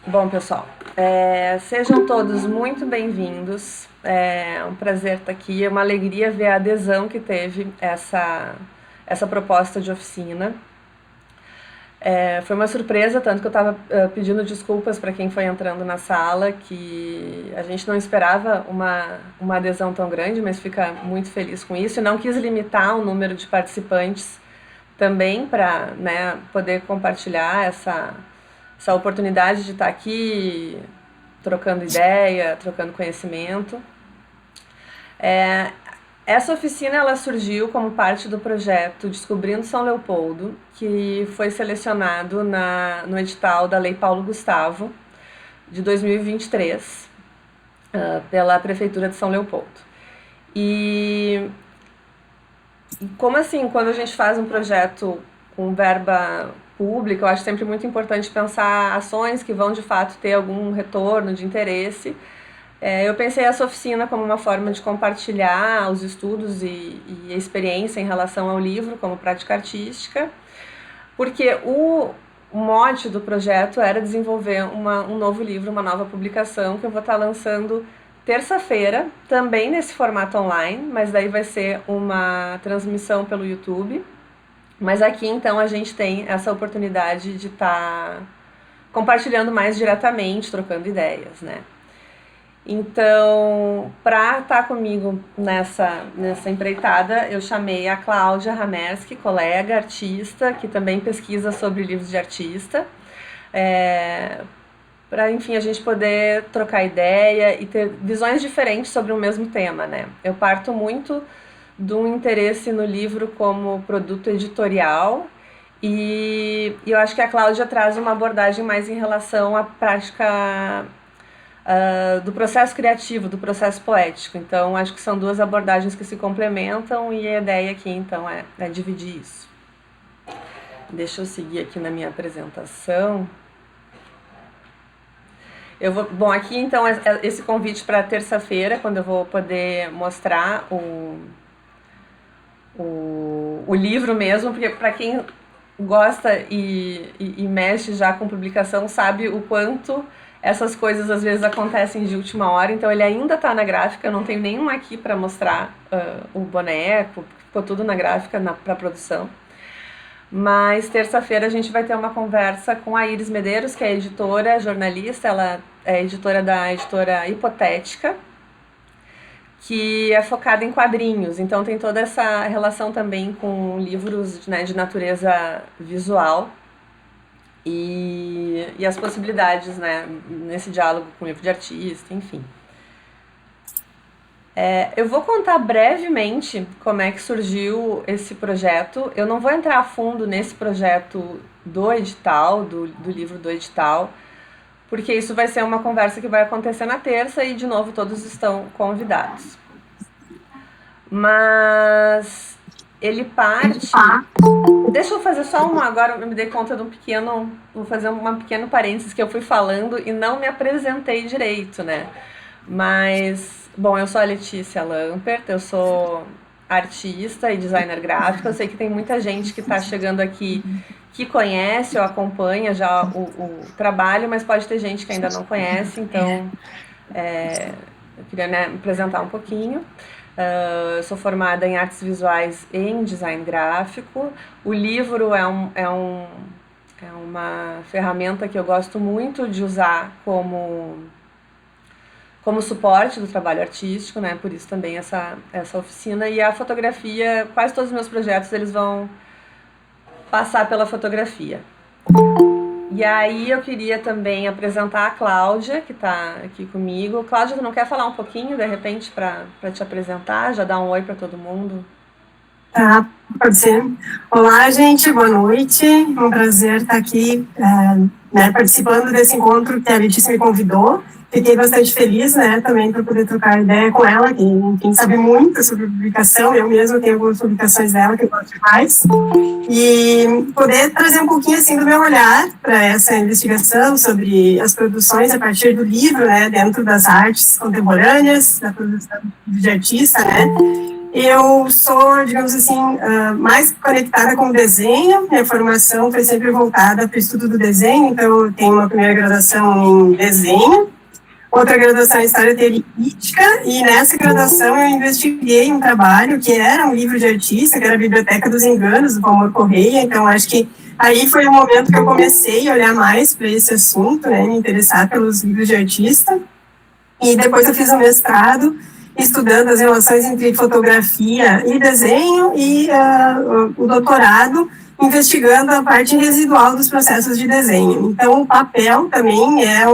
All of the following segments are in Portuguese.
Bom, pessoal, sejam todos muito bem-vindos. É um prazer estar aqui, é uma alegria ver a adesão que teve essa proposta de oficina. Foi uma surpresa, tanto que eu estava pedindo desculpas para quem foi entrando na sala, que a gente não esperava uma adesão tão grande, mas fica muito feliz com isso. E não quis limitar o número de participantes também para, né, poder compartilhar essa oportunidade de estar aqui trocando ideia, trocando conhecimento. Essa oficina ela surgiu como parte do projeto Descobrindo São Leopoldo, que foi selecionado no edital da Lei Paulo Gustavo, de 2023, pela Prefeitura de São Leopoldo. E como assim, quando a gente faz um projeto com verba pública, eu acho sempre muito importante pensar ações que vão de fato ter algum retorno de interesse. Eu pensei essa oficina como uma forma de compartilhar os estudos e a experiência em relação ao livro como prática artística, porque o mote do projeto era desenvolver um novo livro, uma nova publicação que eu vou estar lançando terça-feira, também nesse formato online, mas daí vai ser uma transmissão pelo YouTube. Mas aqui então a gente tem essa oportunidade de estar compartilhando mais diretamente, trocando ideias, né? Então, para estar comigo nessa empreitada, eu chamei a Cláudia Ramersky, colega artista, que também pesquisa sobre livros de artista, para, enfim, a gente poder trocar ideia e ter visões diferentes sobre o mesmo tema, né? Eu parto muito de um interesse no livro como produto editorial e eu acho que a Cláudia traz uma abordagem mais em relação à prática do processo criativo, do processo poético. Então, acho que são duas abordagens que se complementam e a ideia aqui, então, é dividir isso. Deixa eu seguir aqui na minha apresentação. Bom, aqui, então, esse convite para terça-feira, quando eu vou poder mostrar o livro mesmo, porque para quem gosta e mexe já com publicação, sabe o quanto essas coisas às vezes acontecem de última hora, então ele ainda está na gráfica, eu não tenho nenhum aqui para mostrar o boneco, ficou tudo na gráfica para produção. Mas terça-feira a gente vai ter uma conversa com a Iris Medeiros, que é editora, jornalista, ela é editora da editora Hipotética, que é focada em quadrinhos, então tem toda essa relação também com livros, né, de natureza visual e as possibilidades, né, nesse diálogo com o livro de artista, enfim. Eu vou contar brevemente como é que surgiu esse projeto. Eu não vou entrar a fundo nesse projeto do edital, do livro do edital, porque isso vai ser uma conversa que vai acontecer na terça e, de novo, todos estão convidados. Mas ele parte... Deixa eu fazer só agora eu me dei conta de vou fazer um pequeno parênteses que eu fui falando e não me apresentei direito, né? Mas, bom, eu sou a Letícia Lampert, eu sou artista e designer gráfico. Eu sei que tem muita gente que está chegando aqui que conhece ou acompanha já o trabalho, mas pode ter gente que ainda não conhece, então eu queria, né, me apresentar um pouquinho. Eu sou formada em artes visuais e em design gráfico. O livro é uma ferramenta que eu gosto muito de usar como suporte do trabalho artístico, né? Por isso também essa oficina. E a fotografia, quase todos os meus projetos eles vão passar pela fotografia. E aí eu queria também apresentar a Cláudia, que está aqui comigo. Cláudia, tu não quer falar um pouquinho, de repente, para te apresentar? Já dar um oi para todo mundo? Tá, pode ser. Olá, gente, boa noite. Um prazer estar aqui participando desse encontro que a Letícia me convidou. Fiquei bastante feliz, né, também para poder trocar ideia com ela, quem sabe muito sobre publicação. Eu mesma tenho algumas publicações dela que eu gosto demais. E poder trazer um pouquinho, assim, do meu olhar para essa investigação sobre as produções a partir do livro, né, dentro das artes contemporâneas, da produção de artista, né. Eu sou, digamos assim, mais conectada com o desenho. Minha formação foi sempre voltada para o estudo do desenho, então eu tenho uma primeira graduação em desenho, outra graduação em História Teorítica, e nessa graduação eu investiguei um trabalho que era um livro de artista, que era a Biblioteca dos Enganos, do Valmor Correia. Então acho que aí foi o momento que eu comecei a olhar mais para esse assunto, né, me interessar pelos livros de artista. E depois eu fiz um mestrado estudando as relações entre fotografia e desenho, e o doutorado investigando a parte residual dos processos de desenho. Então, o papel também é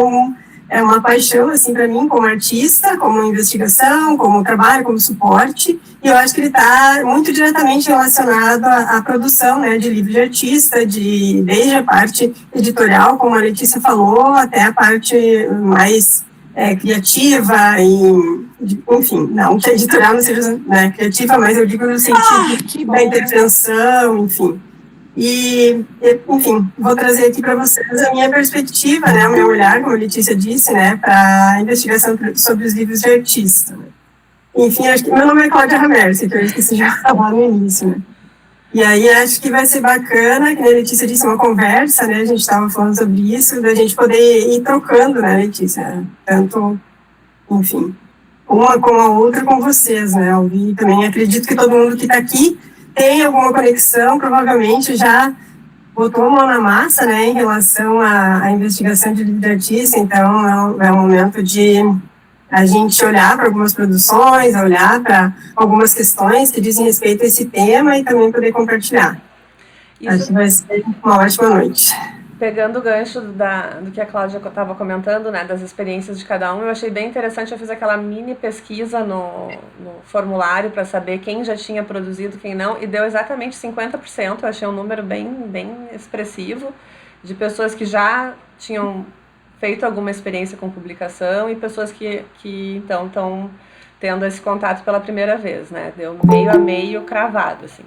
uma paixão, assim, para mim, como artista, como investigação, como trabalho, como suporte, e eu acho que ele está muito diretamente relacionado à produção, né, de livro de artista, desde a parte editorial, como a Letícia falou, até a parte mais criativa, enfim, não que a editorial não seja, né, criativa, mas eu digo no sentido da intervenção, enfim. E, enfim, vou trazer aqui para vocês a minha perspectiva, né, o meu olhar, como a Letícia disse, né, para a investigação sobre os livros de artista. Né. Enfim, acho que meu nome é Cláudia Ramerce, que eu esqueci de falar no início, né. E aí acho que vai ser bacana, que a Letícia disse, uma conversa, né, a gente estava falando sobre isso, da gente poder ir trocando, né, Letícia, tanto, enfim, uma com a outra com vocês, né, e também acredito que todo mundo que está aqui tem alguma conexão, provavelmente já botou a mão na massa, né, em relação à investigação de livro de artista. Então é um momento de a gente olhar para algumas produções, olhar para algumas questões que dizem respeito a esse tema e também poder compartilhar. Isso. Acho que vai ser uma ótima noite. Pegando o gancho do que a Cláudia estava comentando, né, das experiências de cada um, eu achei bem interessante. Eu fiz aquela mini pesquisa no formulário para saber quem já tinha produzido, quem não, e deu exatamente 50%. Eu achei um número bem expressivo de pessoas que já tinham feito alguma experiência com publicação e pessoas que então estão tendo esse contato pela primeira vez, né? Deu meio a meio cravado, assim.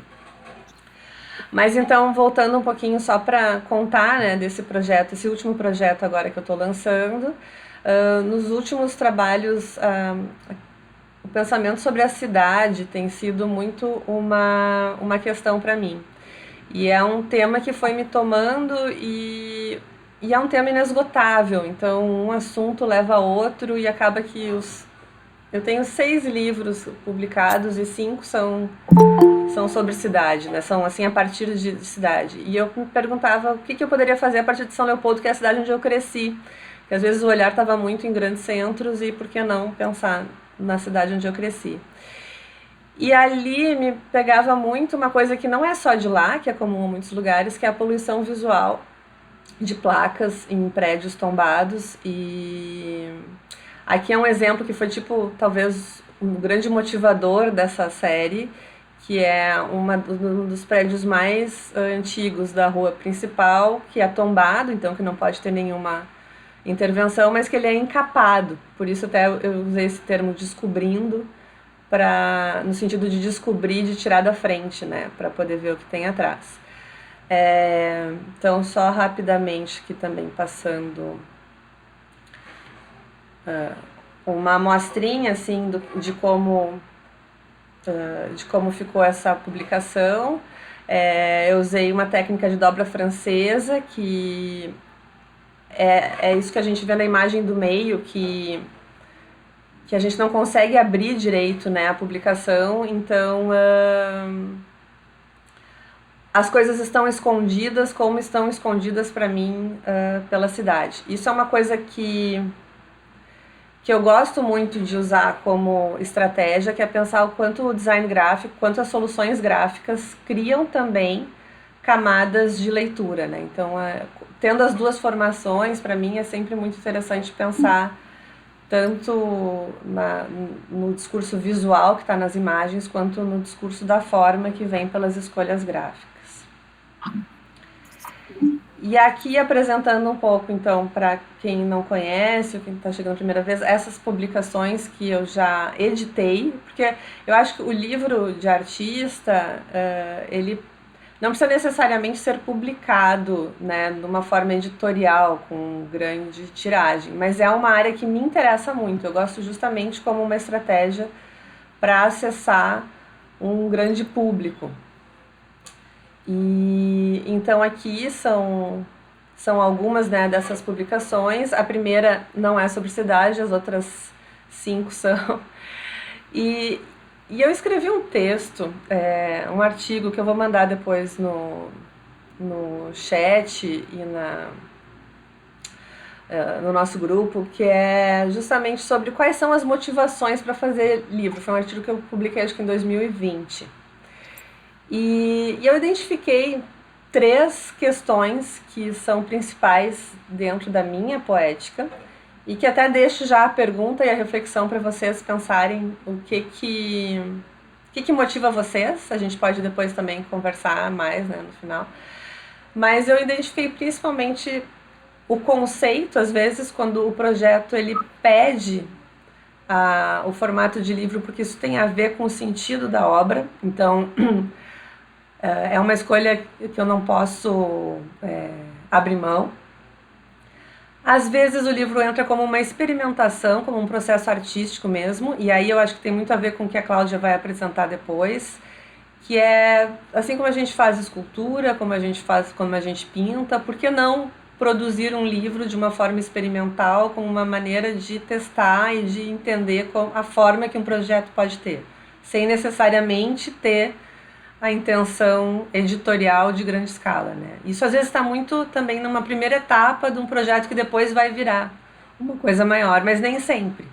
Mas então, voltando um pouquinho só para contar, né, desse projeto, esse último projeto agora que eu estou lançando, nos últimos trabalhos, o pensamento sobre a cidade tem sido muito uma questão para mim. E é um tema que foi me tomando e é um tema inesgotável, então um assunto leva a outro e acaba que eu tenho 6 livros publicados e 5 são sobre cidade, né? São assim a partir de cidade. E eu me perguntava o que eu poderia fazer a partir de São Leopoldo, que é a cidade onde eu cresci. Porque às vezes o olhar estava muito em grandes centros e por que não pensar na cidade onde eu cresci. E ali me pegava muito uma coisa que não é só de lá, que é comum em muitos lugares, que é a poluição visual de placas em prédios tombados. E aqui é um exemplo que foi tipo, talvez, um grande motivador dessa série, que é um dos prédios mais antigos da rua principal, que é tombado, então que não pode ter nenhuma intervenção, mas que ele é encapado. Por isso até eu usei esse termo descobrindo, no sentido de descobrir, de tirar da frente, né, para poder ver o que tem atrás. Então, só rapidamente, que também passando uma amostrinha assim, de como ficou essa publicação. Eu usei uma técnica de dobra francesa, que é isso que a gente vê na imagem do meio, que a gente não consegue abrir direito, né, a publicação, então as coisas estão escondidas como estão escondidas para mim pela cidade. Isso é uma coisa que eu gosto muito de usar como estratégia, que é pensar o quanto o design gráfico, quanto as soluções gráficas criam também camadas de leitura, né? Então, tendo as duas formações, para mim é sempre muito interessante pensar tanto no discurso visual que está nas imagens, quanto no discurso da forma que vem pelas escolhas gráficas. E aqui apresentando um pouco, então, para quem não conhece, ou quem está chegando a primeira vez, essas publicações que eu já editei, porque eu acho que o livro de artista, ele não precisa necessariamente ser publicado, né, numa forma editorial, com grande tiragem, mas é uma área que me interessa muito. Eu gosto justamente como uma estratégia para acessar um grande público. E então aqui são algumas, né, dessas publicações. A primeira não é sobre cidade, as outras 5 são. E eu escrevi um texto, um artigo que eu vou mandar depois no chat e no nosso grupo, que é justamente sobre quais são as motivações para fazer livro. Foi um artigo que eu publiquei acho que em 2020. E eu identifiquei 3 questões que são principais dentro da minha poética e que até deixo já a pergunta e a reflexão para vocês pensarem o que motiva vocês. A gente pode depois também conversar mais, né, no final. Mas eu identifiquei principalmente o conceito, às vezes, quando o projeto ele pede o formato de livro, porque isso tem a ver com o sentido da obra. Então, é uma escolha que eu não posso abrir mão. Às vezes o livro entra como uma experimentação, como um processo artístico mesmo, e aí eu acho que tem muito a ver com o que a Cláudia vai apresentar depois, que é, assim como a gente faz escultura, como a gente pinta, por que não produzir um livro de uma forma experimental, como uma maneira de testar e de entender a forma que um projeto pode ter, sem necessariamente ter a intenção editorial de grande escala, né? Isso às vezes está muito também numa primeira etapa de um projeto que depois vai virar uma coisa maior, mas nem sempre.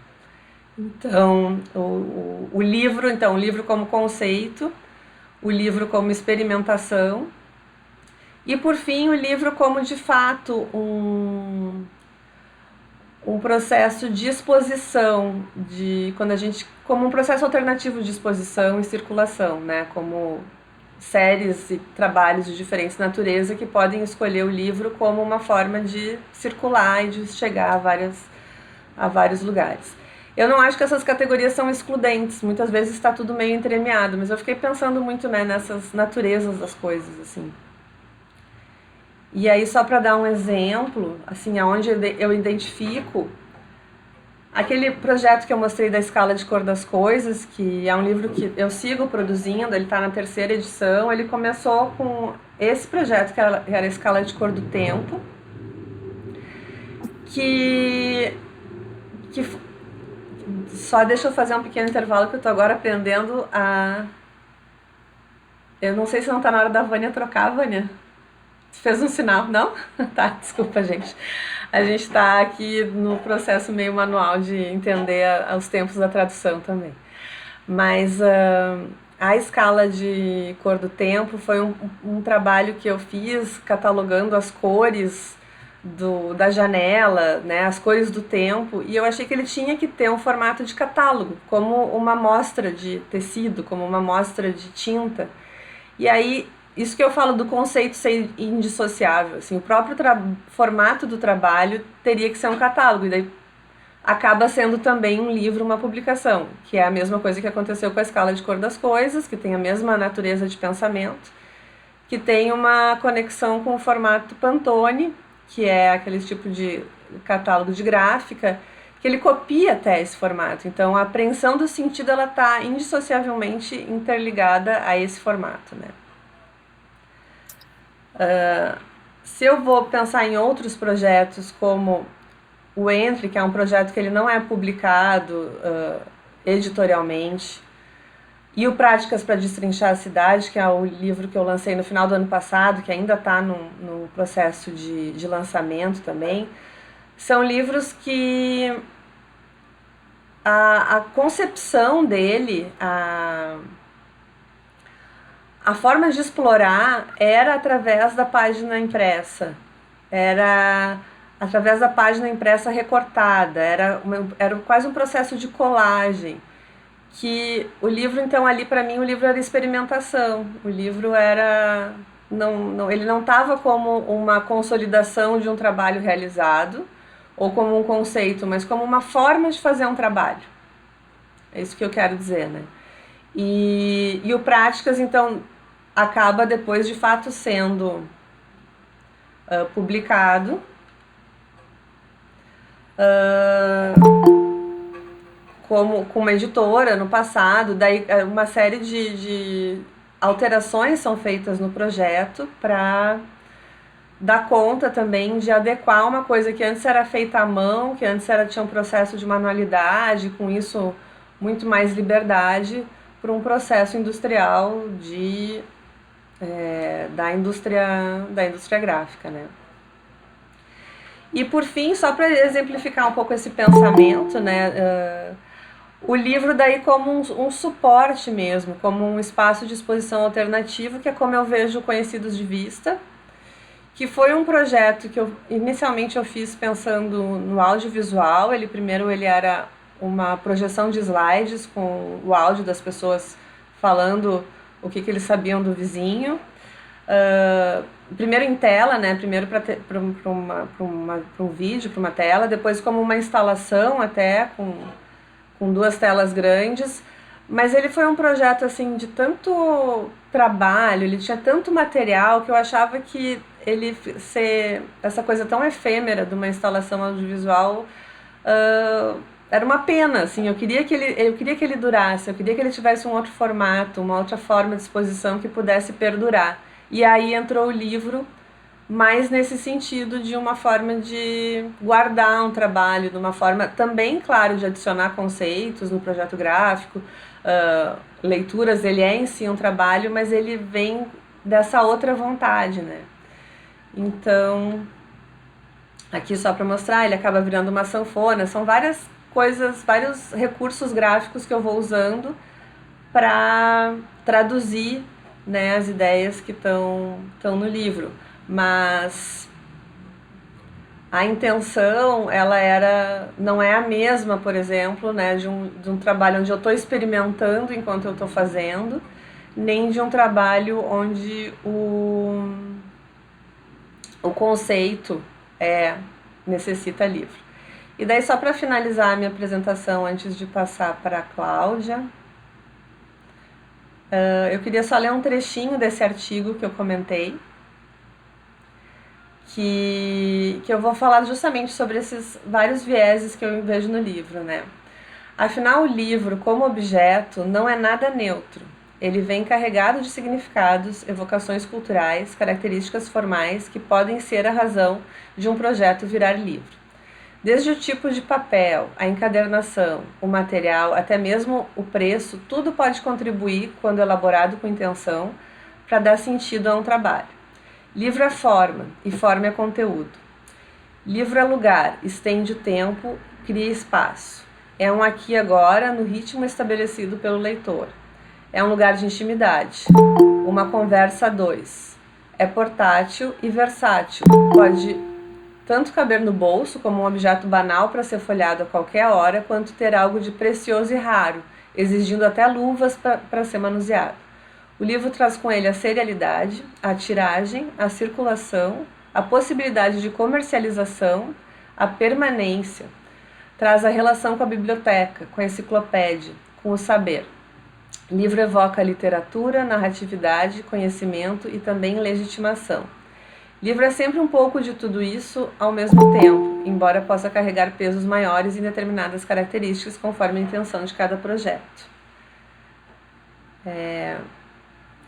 Então, o livro como conceito, o livro como experimentação e, por fim, o livro como, de fato, um processo de exposição, como um processo alternativo de exposição e circulação, né? Como séries e trabalhos de diferentes natureza que podem escolher o livro como uma forma de circular e de chegar a vários lugares. Eu não acho que essas categorias são excludentes, muitas vezes está tudo meio entremeado, mas eu fiquei pensando muito, né, nessas naturezas das coisas, assim. E aí, só para dar um exemplo, assim, aonde eu identifico aquele projeto que eu mostrei da escala de cor das coisas, que é um livro que eu sigo produzindo, ele está na 3ª edição, ele começou com esse projeto, que era a escala de cor do tempo, que só deixa eu fazer um pequeno intervalo que eu estou agora aprendendo eu não sei se não está na hora da Vânia trocar, Vânia. Fez um sinal, não? Tá, desculpa, gente. A gente está aqui no processo meio manual de entender os tempos da tradução também. Mas a escala de cor do tempo foi um trabalho que eu fiz catalogando as cores da janela, né, as cores do tempo, e eu achei que ele tinha que ter um formato de catálogo, como uma amostra de tecido, como uma amostra de tinta. E aí, isso que eu falo do conceito ser indissociável, assim, o próprio formato do trabalho teria que ser um catálogo, e daí acaba sendo também um livro, uma publicação, que é a mesma coisa que aconteceu com a escala de cor das coisas, que tem a mesma natureza de pensamento, que tem uma conexão com o formato Pantone, que é aquele tipo de catálogo de gráfica, que ele copia até esse formato. Então, a apreensão do sentido ela está indissociavelmente interligada a esse formato, né? Se eu vou pensar em outros projetos como o Entre, que é um projeto que ele não é publicado editorialmente, e o Práticas para Destrinchar a Cidade, que é o livro que eu lancei no final do ano passado, que ainda está no processo de lançamento também, são livros que a concepção dele, a forma de explorar era através da página impressa, era através da página impressa recortada, era quase um processo de colagem, que o livro, então, ali para mim, o livro era experimentação, o livro era, ele não estava como uma consolidação de um trabalho realizado, ou como um conceito, mas como uma forma de fazer um trabalho, é isso que eu quero dizer, né? E o Práticas, então, acaba depois de fato sendo publicado como com uma editora no passado, daí uma série de alterações são feitas no projeto para dar conta também de adequar uma coisa que antes era feita à mão, que antes tinha um processo de manualidade, com isso muito mais liberdade, para um processo industrial da indústria gráfica, né? E por fim, só para exemplificar um pouco esse pensamento, né, o livro daí como um suporte mesmo, como um espaço de exposição alternativo, que é como eu vejo Conhecidos de Vista, que foi um projeto que inicialmente eu fiz pensando no audiovisual. Primeiro ele era uma projeção de slides com o áudio das pessoas falando o que eles sabiam do vizinho. Primeiro em tela, né? Primeiro para um vídeo, para uma tela, depois como uma instalação até com 2 telas grandes. Mas ele foi um projeto assim de tanto trabalho, ele tinha tanto material que eu achava que ele ser essa coisa tão efêmera de uma instalação audiovisual era uma pena, assim. Eu queria que ele durasse, eu queria que ele tivesse um outro formato, uma outra forma de exposição que pudesse perdurar. E aí entrou o livro, mais nesse sentido de uma forma de guardar um trabalho, de uma forma também, claro, de adicionar conceitos no projeto gráfico, leituras. Ele é em si um trabalho, mas ele vem dessa outra vontade, né? Então, aqui só para mostrar, ele acaba virando uma sanfona. São várias coisas, vários recursos gráficos que eu vou usando para traduzir, né, as ideias que estão no livro. Mas a intenção, não é a mesma, por exemplo, né, de um trabalho onde eu estou experimentando enquanto eu estou fazendo, nem de um trabalho onde o conceito necessita livro. E daí, só para finalizar a minha apresentação, antes de passar para a Cláudia, eu queria só ler um trechinho desse artigo que eu comentei, que eu vou falar justamente sobre esses vários vieses que eu vejo no livro, né? Afinal, o livro, como objeto, não é nada neutro. Ele vem carregado de significados, evocações culturais, características formais que podem ser a razão de um projeto virar livro. Desde o tipo de papel, a encadernação, o material, até mesmo o preço, tudo pode contribuir, quando elaborado com intenção, para dar sentido a um trabalho. Livro é forma, e forma é conteúdo. Livro é lugar, estende o tempo, cria espaço. É um aqui e agora, no ritmo estabelecido pelo leitor. É um lugar de intimidade, uma conversa a 2. É portátil e versátil, pode tanto caber no bolso como um objeto banal para ser folhado a qualquer hora, quanto ter algo de precioso e raro, exigindo até luvas para ser manuseado. O livro traz com ele a serialidade, a tiragem, a circulação, a possibilidade de comercialização, a permanência. Traz a relação com a biblioteca, com a enciclopédia, com o saber. O livro evoca literatura, narratividade, conhecimento e também legitimação. Livro é sempre um pouco de tudo isso ao mesmo tempo, embora possa carregar pesos maiores em determinadas características conforme a intenção de cada projeto.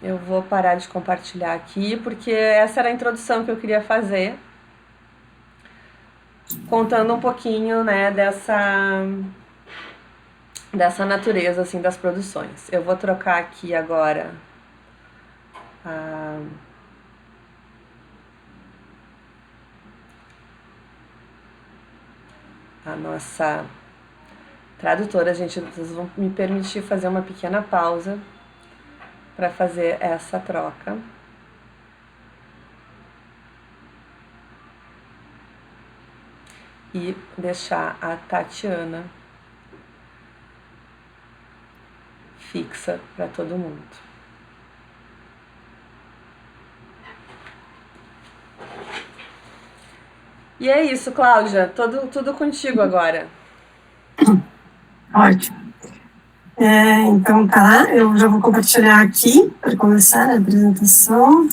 Eu vou parar de compartilhar aqui, porque essa era a introdução que eu queria fazer, contando um pouquinho, né, dessa natureza assim, das produções. Eu vou trocar aqui agora a nossa tradutora. Gente, vocês vão me permitir fazer uma pequena pausa para fazer essa troca. E deixar a Tatiana fixa para todo mundo. E é isso, Cláudia, tudo contigo agora. Ótimo. Então tá, eu já vou compartilhar aqui para começar a apresentação.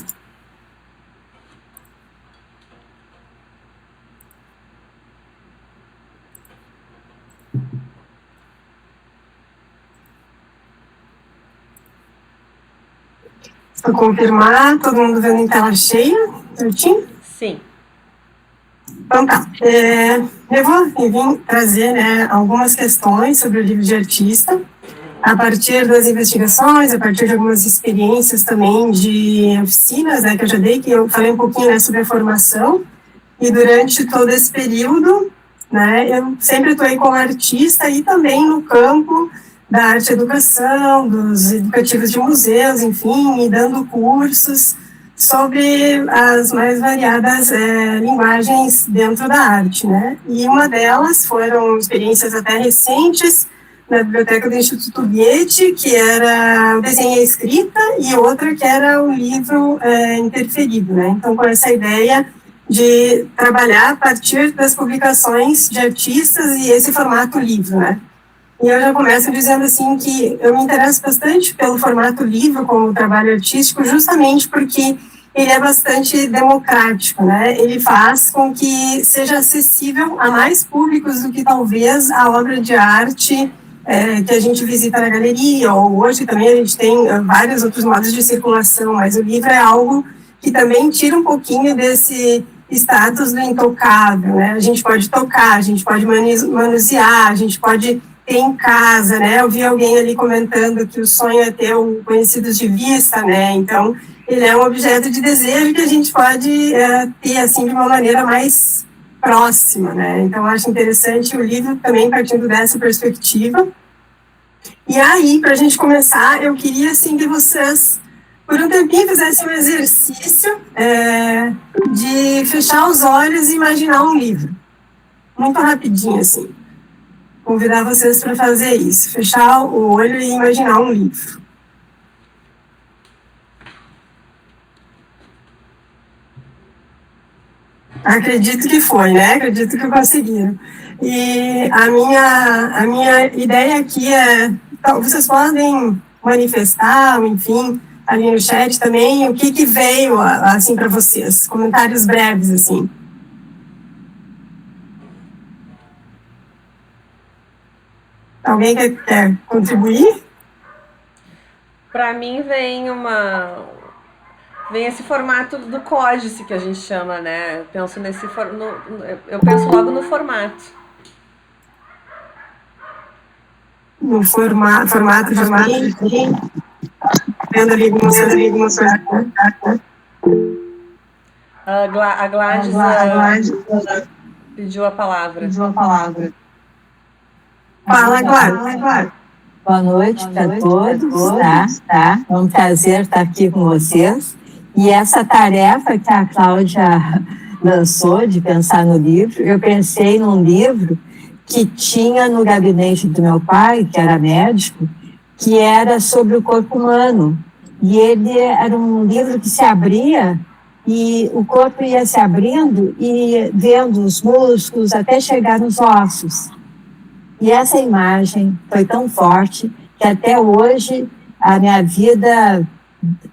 Para confirmar, todo mundo vendo em tela cheia, certinho? Sim. Então tá. Eu vou, enfim, trazer, né, algumas questões sobre o livro de artista, a partir das investigações, a partir de algumas experiências também de oficinas, né, que eu já dei, que eu falei um pouquinho, né, sobre a formação, e durante todo esse período, né, eu sempre atuei como artista e também no campo da arte e educação, dos educativos de museus, enfim, e dando cursos sobre as mais variadas linguagens dentro da arte, né? E uma delas foram experiências até recentes na biblioteca do Instituto Goethe, que era o desenho e a escrita, e outra que era o livro interferido, né? Então, com essa ideia de trabalhar a partir das publicações de artistas e esse formato livro, né? E eu já começo dizendo assim que eu me interesso bastante pelo formato livro como trabalho artístico, justamente porque ele é bastante democrático, né? Ele faz com que seja acessível a mais públicos do que talvez a obra de arte que a gente visita na galeria, ou hoje também a gente tem vários outros modos de circulação, mas o livro é algo que também tira um pouquinho desse status do intocável, né? A gente pode tocar, a gente pode manusear, a gente pode ter em casa, né? Eu vi alguém ali comentando que o sonho é ter o Conhecidos de Vista, né? Então, ele é um objeto de desejo que a gente pode ter, assim, de uma maneira mais próxima, né? Então, eu acho interessante o livro também partindo dessa perspectiva. E aí, para a gente começar, eu queria, assim, que vocês, por um tempinho, fizessem um exercício de fechar os olhos e imaginar um livro. Muito rapidinho, assim. Convidar vocês para fazer isso, fechar o olho e imaginar um livro. Acredito que foi, né? Acredito que conseguiram. E a minha ideia aqui vocês podem manifestar, enfim, ali no chat também, o que veio, assim, para vocês, comentários breves, assim. Alguém quer contribuir? Para mim vem esse formato do códice que a gente chama, né? Eu penso logo no formato. No formato de vendo ali algumas coisas. A Gladys pediu a palavra. Fala, Gladys. Boa noite para todos, tá? É um prazer estar aqui com vocês. E essa tarefa que a Cláudia lançou de pensar no livro, eu pensei num livro que tinha no gabinete do meu pai, que era médico, que era sobre o corpo humano. E ele era um livro que se abria e o corpo ia se abrindo e vendo os músculos até chegar nos ossos. E essa imagem foi tão forte que até hoje, a minha vida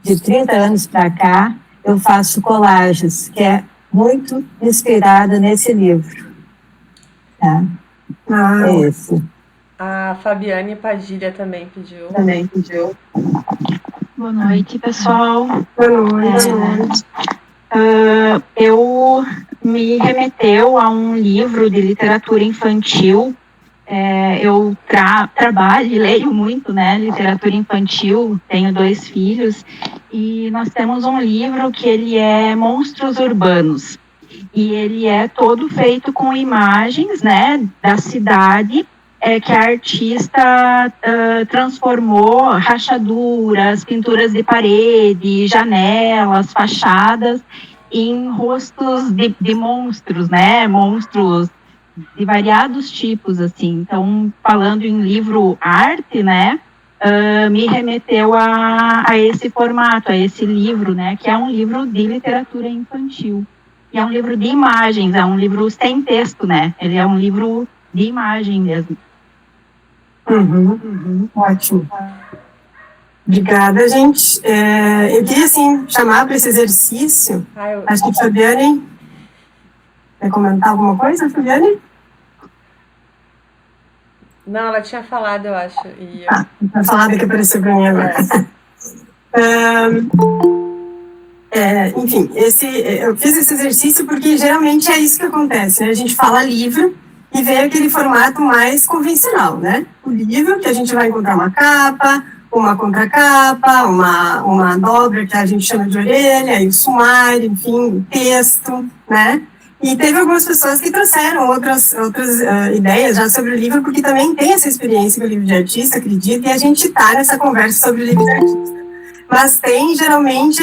de 30 anos para cá, eu faço colagens, que é muito inspirada nesse livro. Tá? É isso. A Fabiane Padilha também pediu. Boa noite, pessoal. Boa noite. Eu me remeteu a um livro de literatura infantil. Eu trabalho e leio muito, né, literatura infantil, tenho 2 filhos, e nós temos um livro que ele é Monstros Urbanos, e ele é todo feito com imagens, né, da cidade, que a artista transformou rachaduras, pinturas de parede, janelas, fachadas, em rostos de monstros, né, monstros de variados tipos, assim. Então, falando em livro arte, né, me remeteu a esse formato, a esse livro, né, que é um livro de literatura infantil. E é um livro de imagens, é um livro sem texto, né, ele é um livro de imagem mesmo. Ótimo. Obrigada, gente. Eu queria, assim, chamar para esse exercício. Acho que a Fabiane... Quer comentar alguma coisa, Fabiane? Não, ela tinha falado, eu acho. Tinha falado que apareceu para mim agora. Enfim, eu fiz esse exercício porque geralmente é isso que acontece, né? A gente fala livro e vem aquele formato mais convencional, né? O livro, que a gente vai encontrar uma capa, uma contracapa, uma dobra que a gente chama de orelha, e o sumário, enfim, o texto, né? E teve algumas pessoas que trouxeram outras ideias já sobre o livro, porque também tem essa experiência com o livro de artista, acredito, e a gente está nessa conversa sobre o livro de artista. Mas tem, geralmente,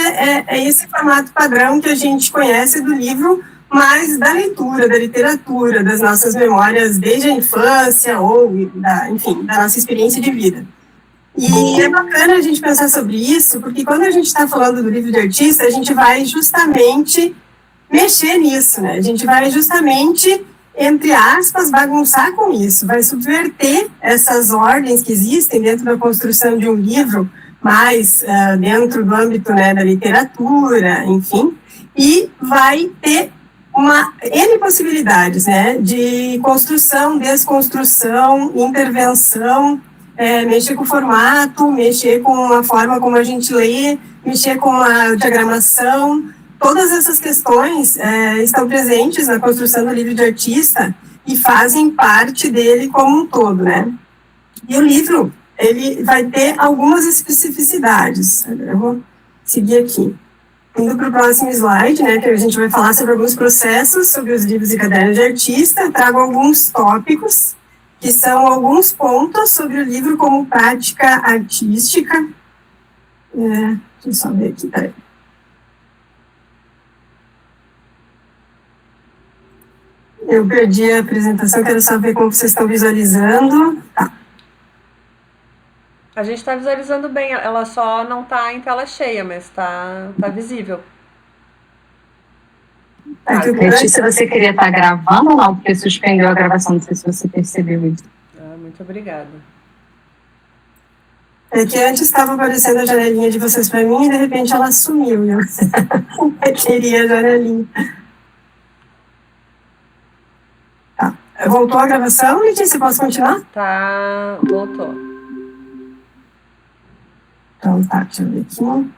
esse formato padrão que a gente conhece do livro, mas da leitura, da literatura, das nossas memórias desde a infância, ou, enfim, da nossa experiência de vida. E é bacana a gente pensar sobre isso, porque quando a gente está falando do livro de artista, a gente vai justamente mexer nisso, né? A gente vai justamente, entre aspas, bagunçar com isso, vai subverter essas ordens que existem dentro da construção de um livro, mais dentro do âmbito, né, da literatura, enfim, e vai ter N possibilidades, né, de construção, desconstrução, intervenção, mexer com o formato, mexer com a forma como a gente lê, mexer com a diagramação. Todas essas questões estão presentes na construção do livro de artista e fazem parte dele como um todo, né. E o livro, ele vai ter algumas especificidades. Eu vou seguir aqui. Indo para o próximo slide, né, que a gente vai falar sobre alguns processos, sobre os livros e cadernos de artista. Eu trago alguns tópicos, que são alguns pontos sobre o livro como prática artística. Deixa eu só ver aqui, peraí. Eu perdi a apresentação, quero saber como vocês estão visualizando. Tá. A gente está visualizando bem, ela só não está em tela cheia, mas está visível. Letícia, você queria estar gravando ou não? Porque suspendeu a gravação, não sei se você percebeu isso. Muito obrigada. É que antes estava aparecendo a janelinha de vocês para mim e de repente ela sumiu. Eu queria a janelinha. Tá. Voltou a gravação, Letícia? Posso continuar? Tá, voltou. Então, tá, deixa eu ver aqui.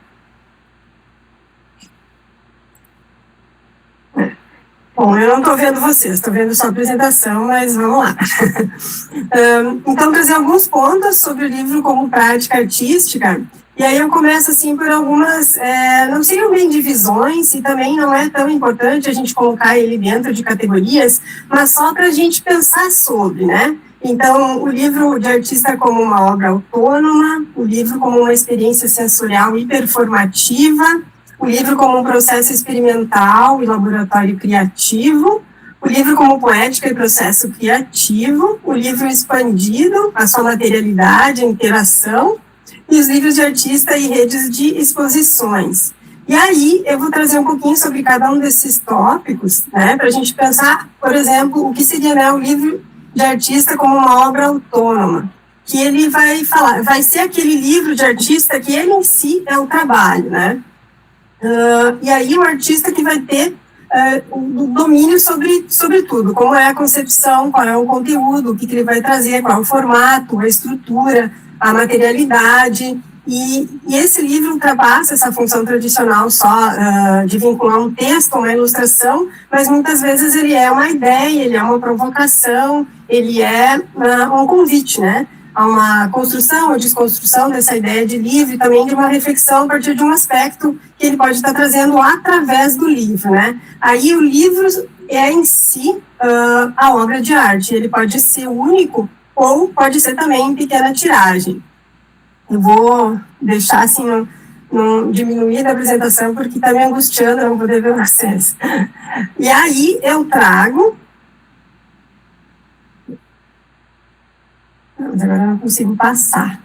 Bom, eu não estou vendo vocês, estou vendo só a apresentação, mas vamos lá. Então, trazer alguns pontos sobre o livro como prática artística, e aí eu começo, assim, por algumas, não seriam bem divisões, e também não é tão importante a gente colocar ele dentro de categorias, mas só para a gente pensar sobre, né? Então, o livro de artista como uma obra autônoma, o livro como uma experiência sensorial e performativa, o livro como um processo experimental e laboratório criativo, o livro como poética e processo criativo, o livro expandido, a sua materialidade, a interação, e os livros de artista e redes de exposições. E aí, eu vou trazer um pouquinho sobre cada um desses tópicos, né, para a gente pensar, por exemplo, o que seria, né, o livro de artista como uma obra autônoma, que ele vai ser aquele livro de artista que ele em si é o trabalho, né? E aí o artista que vai ter o domínio sobre tudo, como é a concepção, qual é o conteúdo, o que ele vai trazer, qual é o formato, a estrutura, a materialidade, e esse livro ultrapassa essa função tradicional só de vincular um texto, uma ilustração, mas muitas vezes ele é uma ideia, ele é uma provocação, ele é um convite, né, a uma construção ou desconstrução dessa ideia de livro e também de uma reflexão a partir de um aspecto que ele pode estar trazendo através do livro, né. Aí o livro é em si a obra de arte, ele pode ser único ou pode ser também em pequena tiragem. Eu vou deixar assim, diminuir a apresentação porque está me angustiando não poder ver vocês. E aí eu trago... Mas agora eu não consigo passar.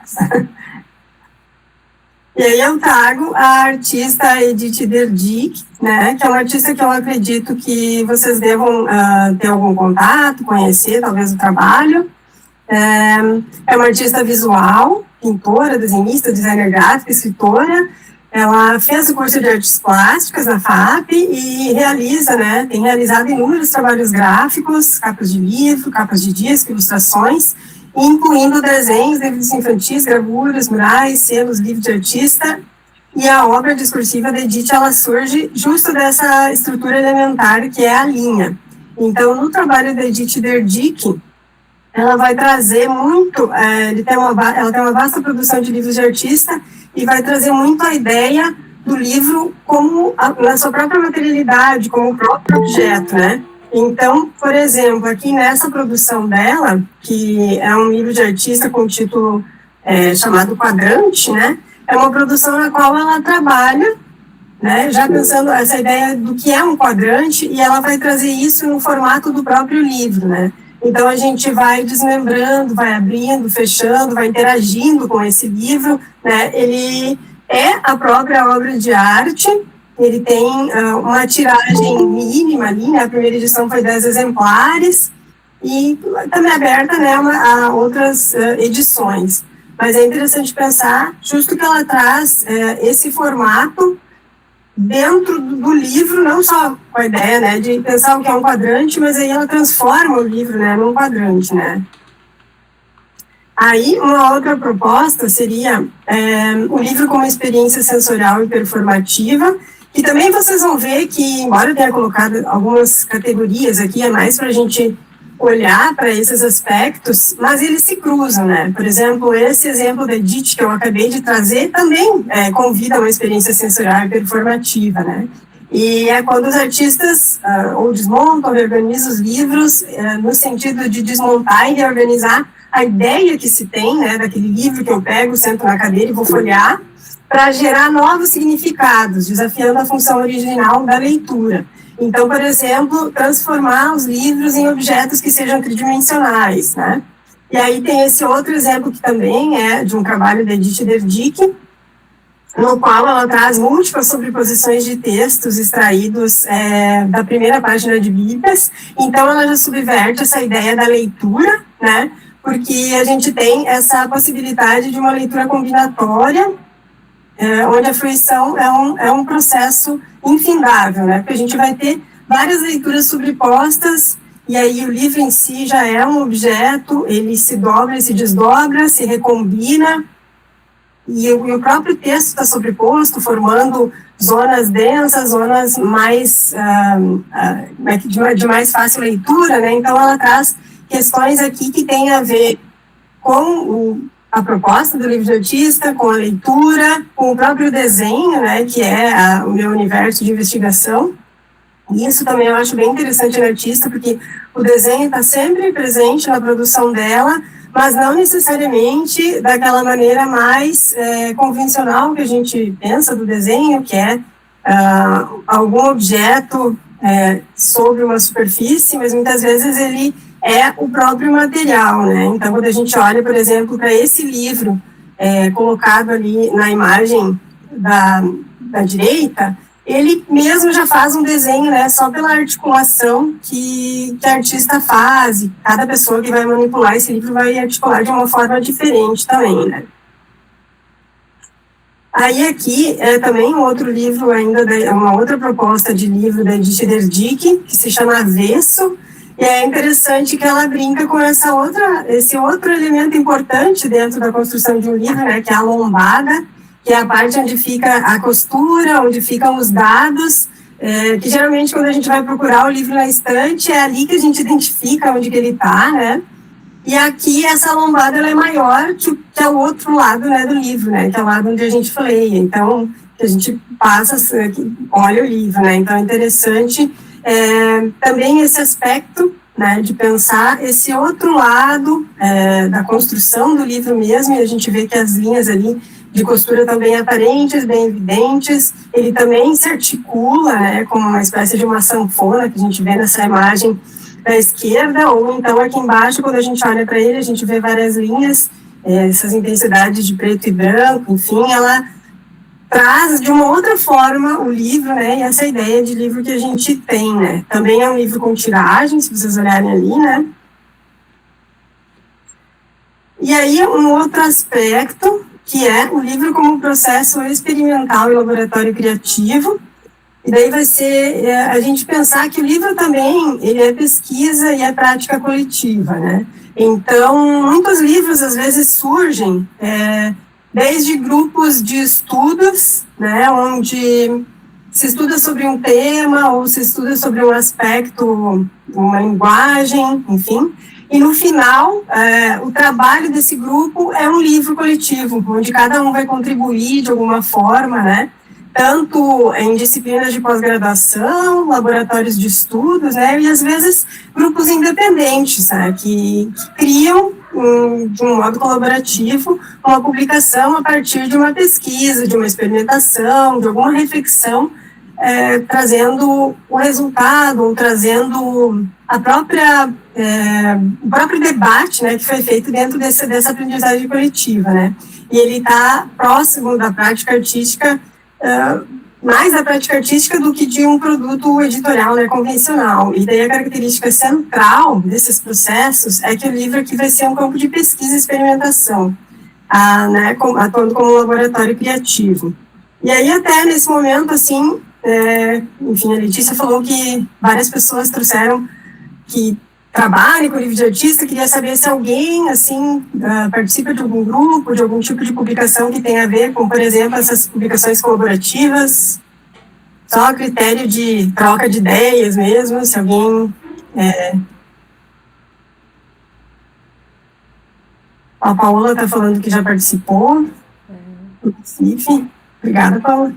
E aí eu trago a artista Edith Derdick, né, que é uma artista que eu acredito que vocês devam ter algum contato, conhecer talvez o trabalho. É uma artista visual, pintora, desenhista, designer gráfica, escritora. Ela fez o curso de artes plásticas na FAP e tem realizado inúmeros trabalhos gráficos, capas de livro, capas de disco, ilustrações, incluindo desenhos, livros infantis, gravuras, murais, selos, livros de artista e a obra discursiva da Edith, ela surge justo dessa estrutura elementar que é a linha. Então, no trabalho da Edith Derdick, ela vai trazer muito, ela tem uma vasta produção de livros de artista e vai trazer muito a ideia do livro como na sua própria materialidade, como o próprio objeto, né? Então, por exemplo, aqui nessa produção dela, que é um livro de artista com o título chamado Quadrante, né? É uma produção na qual ela trabalha, né? Já pensando essa ideia do que é um quadrante, e ela vai trazer isso no formato do próprio livro, né? Então, a gente vai desmembrando, vai abrindo, fechando, vai interagindo com esse livro, né? Ele é a própria obra de arte, ele tem uma tiragem mínima ali, né? A primeira edição foi 10 exemplares, e também aberta, né, a outras edições. Mas é interessante pensar, justo que ela traz esse formato dentro do livro, não só com a ideia, né, de pensar o que é um quadrante, mas aí ela transforma o livro, né, num quadrante, né. Aí, uma outra proposta seria o livro como experiência sensorial e performativa, que também vocês vão ver que, embora eu tenha colocado algumas categorias aqui, é mais para a gente olhar para esses aspectos, mas eles se cruzam, né? Por exemplo, esse exemplo da Edith que eu acabei de trazer também convida a uma experiência sensorial e performativa, né? E é quando os artistas ou desmontam, reorganizam os livros no sentido de desmontar e reorganizar a ideia que se tem, né, daquele livro que eu pego, sento na cadeira e vou folhear, para gerar novos significados, desafiando a função original da leitura. Então, por exemplo, transformar os livros em objetos que sejam tridimensionais, né? E aí tem esse outro exemplo que também é de um trabalho da Edith Derdick, no qual ela traz múltiplas sobreposições de textos extraídos da primeira página de Bíblias. Então, ela já subverte essa ideia da leitura, né? Porque a gente tem essa possibilidade de uma leitura combinatória, onde a fruição é um processo infindável, né? Porque a gente vai ter várias leituras sobrepostas, e aí o livro em si já é um objeto, ele se dobra, se desdobra, se recombina, e o próprio texto está sobreposto, formando zonas densas, zonas mais de mais fácil leitura, né? Então ela traz questões aqui que têm a ver com a proposta do livro de artista, com a leitura, com o próprio desenho, né, que é o meu universo de investigação. E isso também eu acho bem interessante no artista, porque o desenho está sempre presente na produção dela, mas não necessariamente daquela maneira mais convencional que a gente pensa do desenho, que é algum objeto sobre uma superfície, mas muitas vezes ele é o próprio material, né? Então, quando a gente olha, por exemplo, para esse livro colocado ali na imagem da direita, ele mesmo já faz um desenho, né, só pela articulação que a artista faz, e cada pessoa que vai manipular esse livro vai articular de uma forma diferente também, né? Aí aqui também um outro livro ainda, uma outra proposta de livro da Edith Derdick, que se chama Avesso, e é interessante que ela brinca com esse outro elemento importante dentro da construção de um livro, né, que é a lombada, que é a parte onde fica a costura, onde ficam os dados, que geralmente quando a gente vai procurar o livro na estante, é ali que a gente identifica onde que ele está, né? E aqui essa lombada ela é maior que é o outro lado, né, do livro, né, que é o lado onde a gente fleia. Então, que a gente passa, olha o livro, né? Então é interessante também esse aspecto, né, de pensar esse outro lado da construção do livro mesmo, e a gente vê que as linhas ali de costura estão bem aparentes, bem evidentes, ele também se articula, né, como uma espécie de uma sanfona que a gente vê nessa imagem da esquerda, ou então aqui embaixo, quando a gente olha para ele, a gente vê várias linhas, essas intensidades de preto e branco, enfim, ela traz de uma outra forma o livro, né, e essa ideia de livro que a gente tem, né. Também é um livro com tiragem, se vocês olharem ali, né. E aí, um outro aspecto, que é o livro como processo experimental e laboratório criativo, e daí vai ser a gente pensar que o livro também, ele é pesquisa e é prática coletiva, né. Então, muitos livros, às vezes, surgem desde grupos de estudos, né, onde se estuda sobre um tema ou se estuda sobre um aspecto, uma linguagem, enfim. E no final, o trabalho desse grupo é um livro coletivo, onde cada um vai contribuir de alguma forma, né? Tanto em disciplinas de pós-graduação, laboratórios de estudos, né? E às vezes grupos independentes, né? Que criam, de um modo colaborativo, uma publicação a partir de uma pesquisa, de uma experimentação, de alguma reflexão, trazendo o resultado, ou trazendo a própria, o próprio debate, né, que foi feito dentro dessa aprendizagem coletiva, né, e ele está próximo da prática artística, mais da prática artística do que de um produto editorial, né, convencional. E daí a característica central desses processos é que o livro aqui vai ser um campo de pesquisa e experimentação, né, atuando como um laboratório criativo. E aí até nesse momento, assim, enfim, a Letícia falou que várias pessoas trouxeram que trabalham com livro de artista. Queria saber se alguém, assim, participa de algum grupo, de algum tipo de publicação que tenha a ver com, por exemplo, essas publicações colaborativas, só a critério de troca de ideias mesmo, se alguém... A Paola está falando que já participou, enfim, obrigada, Paola.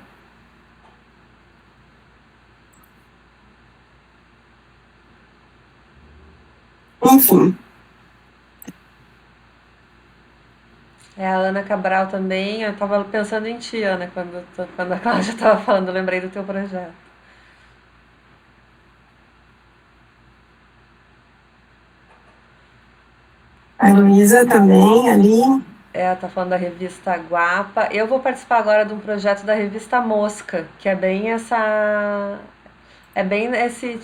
Enfim. A Ana Cabral também, eu estava pensando em ti, Ana, quando a Cláudia estava falando, eu lembrei do teu projeto. A Luísa também, ali. Ela está falando da revista Guapa. Eu vou participar agora de um projeto da revista Mosca, que é bem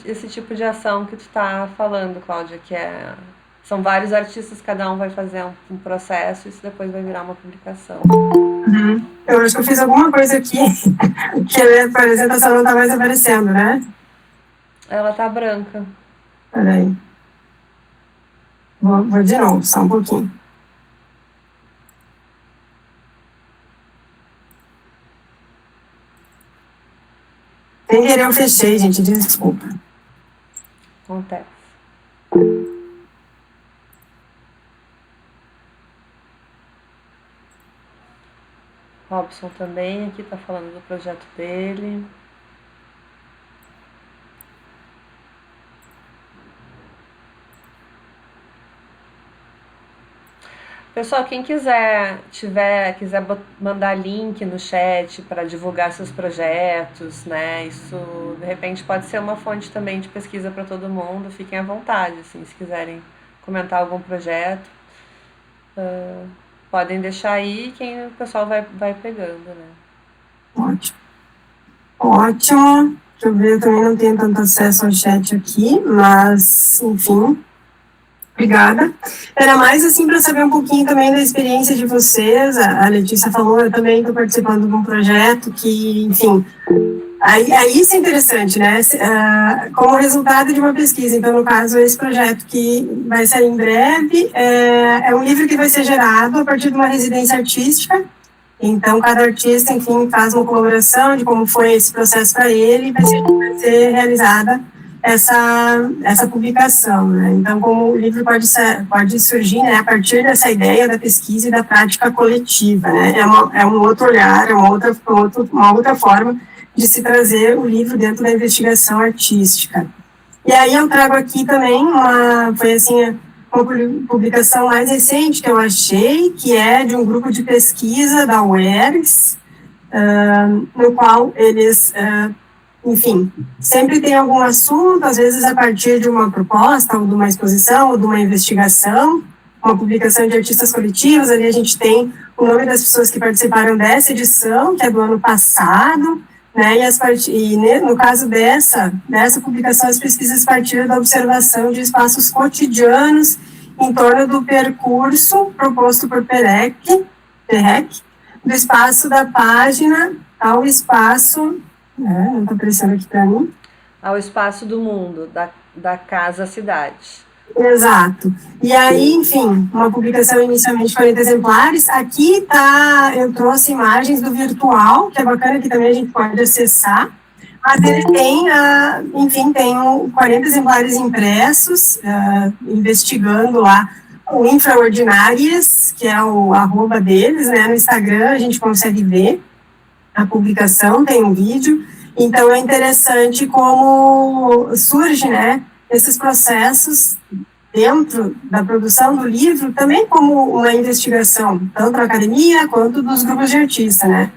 esse tipo de ação que tu está falando, Cláudia, que são vários artistas, cada um vai fazer um processo e isso depois vai virar uma publicação. Eu acho que eu fiz alguma coisa aqui que a minha apresentação não está mais aparecendo, né? Ela tá branca. Peraí. Vou de novo, só um pouquinho. Sem querer eu fechei, gente, desculpa. Acontece. Robson também aqui tá falando do projeto dele. Pessoal, quem quiser mandar link no chat para divulgar seus projetos, né? Isso de repente pode ser uma fonte também de pesquisa para todo mundo. Fiquem à vontade, assim, se quiserem comentar algum projeto, podem deixar aí, o pessoal vai pegando, né? Ótimo. Ótimo. Deixa eu ver, eu também não tenho tanto acesso ao chat aqui, mas, enfim. Obrigada. Era mais assim para saber um pouquinho também da experiência de vocês. A Letícia falou, eu também estou participando de um projeto que, enfim, aí isso é interessante, né? Como resultado de uma pesquisa. Então, no caso, esse projeto que vai sair em breve é um livro que vai ser gerado a partir de uma residência artística. Então, cada artista, enfim, faz uma colaboração de como foi esse processo para ele e vai ser realizada essa publicação, né? Então, como o livro pode surgir, né, a partir dessa ideia da pesquisa e da prática coletiva, né? É um outro olhar, é uma outra forma de se trazer o livro dentro da investigação artística. E aí eu trago aqui também foi assim, uma publicação mais recente que eu achei, que é de um grupo de pesquisa da UERGS, no qual eles... enfim, sempre tem algum assunto, às vezes a partir de uma proposta, ou de uma exposição, ou de uma investigação, uma publicação de artistas coletivos. Ali a gente tem o nome das pessoas que participaram dessa edição, que é do ano passado, né, e no caso dessa publicação, as pesquisas partiram da observação de espaços cotidianos em torno do percurso proposto por Perec, do espaço da página ao espaço... não está aparecendo aqui para mim. Ao espaço do mundo, da casa à cidade. Exato. E aí, enfim, uma publicação inicialmente de 40 exemplares. Aqui tá, eu trouxe imagens do virtual, que é bacana, que também a gente pode acessar. Mas ele tem, enfim, tem 40 exemplares impressos, investigando lá o Infraordinárias, que é o @ deles, né? No Instagram a gente consegue ver a publicação, tem um vídeo. Então é interessante como surge, né, esses processos dentro da produção do livro, também como uma investigação, tanto da academia quanto dos grupos de artistas, né.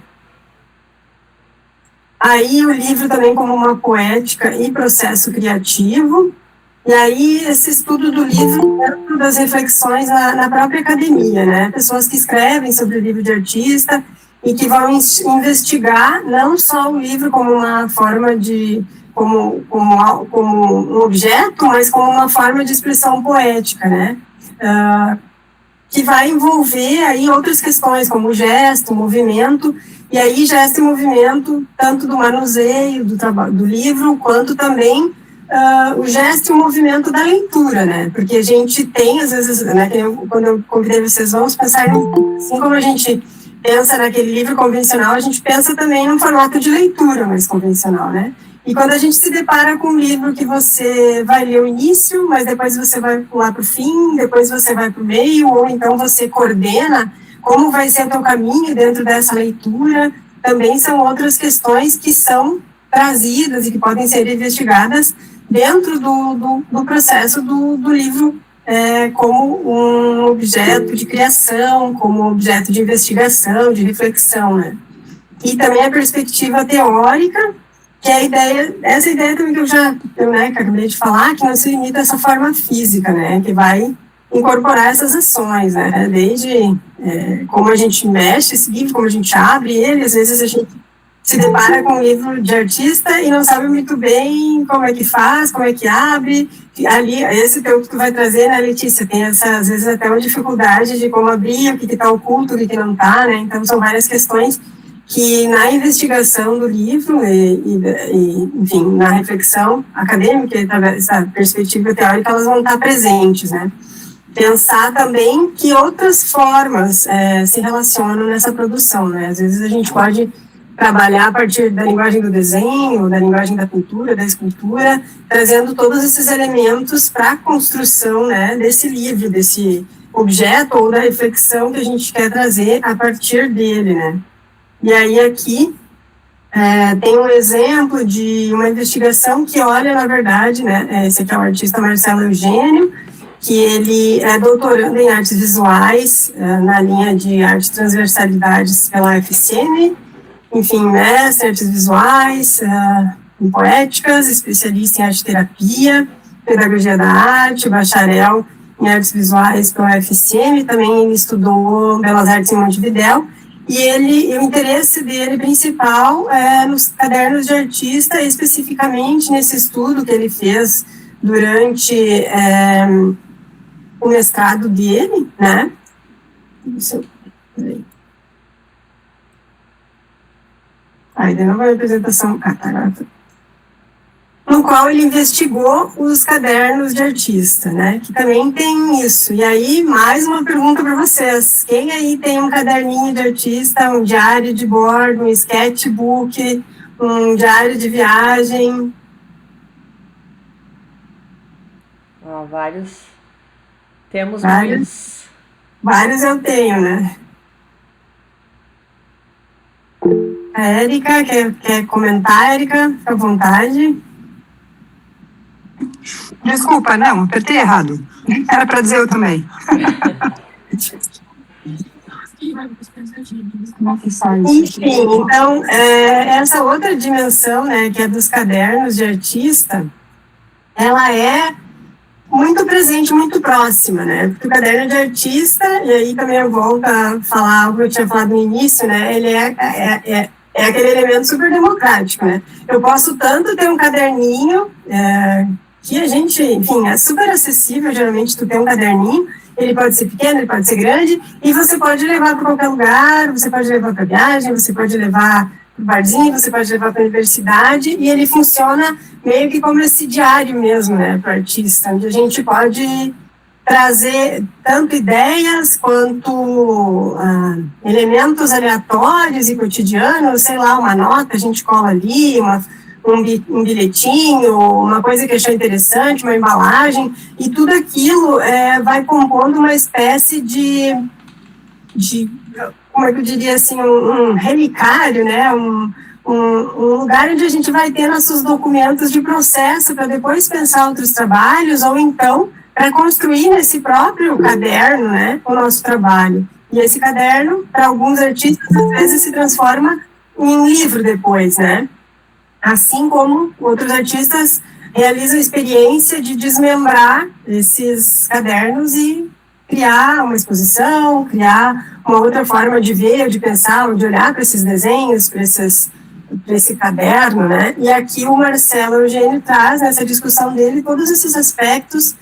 Aí o livro também como uma poética e processo criativo, e aí esse estudo do livro dentro das reflexões na própria academia, né, pessoas que escrevem sobre o livro de artista e que vão investigar não só o livro como uma forma de, como um objeto, mas como uma forma de expressão poética, né, que vai envolver aí outras questões, como o gesto, o movimento, e aí gesto e movimento, tanto do manuseio do livro, quanto também o gesto e o movimento da leitura, né, porque a gente tem, às vezes, né, quando eu convidei vocês, vamos pensar, assim como a gente pensa naquele livro convencional, a gente pensa também num formato de leitura mais convencional, né, e quando a gente se depara com um livro que você vai ler o início, mas depois você vai pular para o fim, depois você vai para o meio, ou então você coordena como vai ser o teu caminho dentro dessa leitura, também são outras questões que são trazidas e que podem ser investigadas dentro do processo do livro, como um objeto de criação, como um objeto de investigação, de reflexão, né? E também a perspectiva teórica, que é a ideia, essa ideia também que que acabei de falar, que não se limita a essa forma física, né, que vai incorporar essas ações, né, desde como a gente mexe esse livro, como a gente abre ele, às vezes a gente se depara com um livro de artista e não sabe muito bem como é que faz, como é que abre, ali, esse teu que tu vai trazer, né, Letícia, tem essa, às vezes até uma dificuldade de como abrir, o que está oculto, o que não está, né, então são várias questões que na investigação do livro enfim, na reflexão acadêmica, essa perspectiva teórica, elas vão estar presentes, né. Pensar também que outras formas se relacionam nessa produção, né, às vezes a gente pode trabalhar a partir da linguagem do desenho, da linguagem da pintura, da escultura, trazendo todos esses elementos para a construção, né, desse livro, desse objeto ou da reflexão que a gente quer trazer a partir dele, né. E aí aqui tem um exemplo de uma investigação que olha, na verdade, né, esse aqui é o artista Marcelo Eugênio, que ele é doutorando em artes visuais, na linha de artes e transversalidades pela UFSM, enfim, mestre em artes visuais, em poéticas, especialista em arte-terapia, pedagogia da arte, bacharel em artes visuais pela UFSM, também ele estudou Belas Artes em Montevidéu, e o interesse dele principal é nos cadernos de artista, especificamente nesse estudo que ele fez durante o mestrado dele, né? Aí, de novo a apresentação, no qual ele investigou os cadernos de artista, né, que também tem isso. E aí, mais uma pergunta para vocês. Quem aí tem um caderninho de artista, um diário de bordo, um sketchbook, um diário de viagem? Vários. Temos vários. Vários eu tenho, né? A Érica, quer comentar, Érica? Fica à vontade. Desculpa, não, apertei errado. Era para dizer eu também. Enfim, então, essa outra dimensão, né, que é dos cadernos de artista, ela é muito presente, muito próxima, né, porque o caderno de artista, e aí também eu volto a falar o que eu tinha falado no início, né, ele é aquele elemento super democrático, né, eu posso tanto ter um caderninho, que a gente, enfim, é super acessível, geralmente tu tem um caderninho, ele pode ser pequeno, ele pode ser grande, e você pode levar para qualquer lugar, você pode levar para viagem, você pode levar barzinho, você pode levar para a universidade, e ele funciona meio que como esse diário mesmo, né, para o artista, onde a gente pode trazer tanto ideias quanto elementos aleatórios e cotidianos, sei lá, uma nota a gente cola ali, um bilhetinho, uma coisa que achou interessante, uma embalagem, e tudo aquilo vai compondo uma espécie de como é que eu diria assim, um relicário, né, um lugar onde a gente vai ter nossos documentos de processo para depois pensar outros trabalhos, ou então para construir nesse próprio caderno, né, o nosso trabalho. E esse caderno, para alguns artistas, às vezes se transforma em livro depois, né? Assim como outros artistas realizam a experiência de desmembrar esses cadernos e criar uma exposição, criar uma outra forma de ver, de pensar, de olhar para esses desenhos, para esse caderno, né? E aqui o Marcelo Eugênio traz nessa discussão dele todos esses aspectos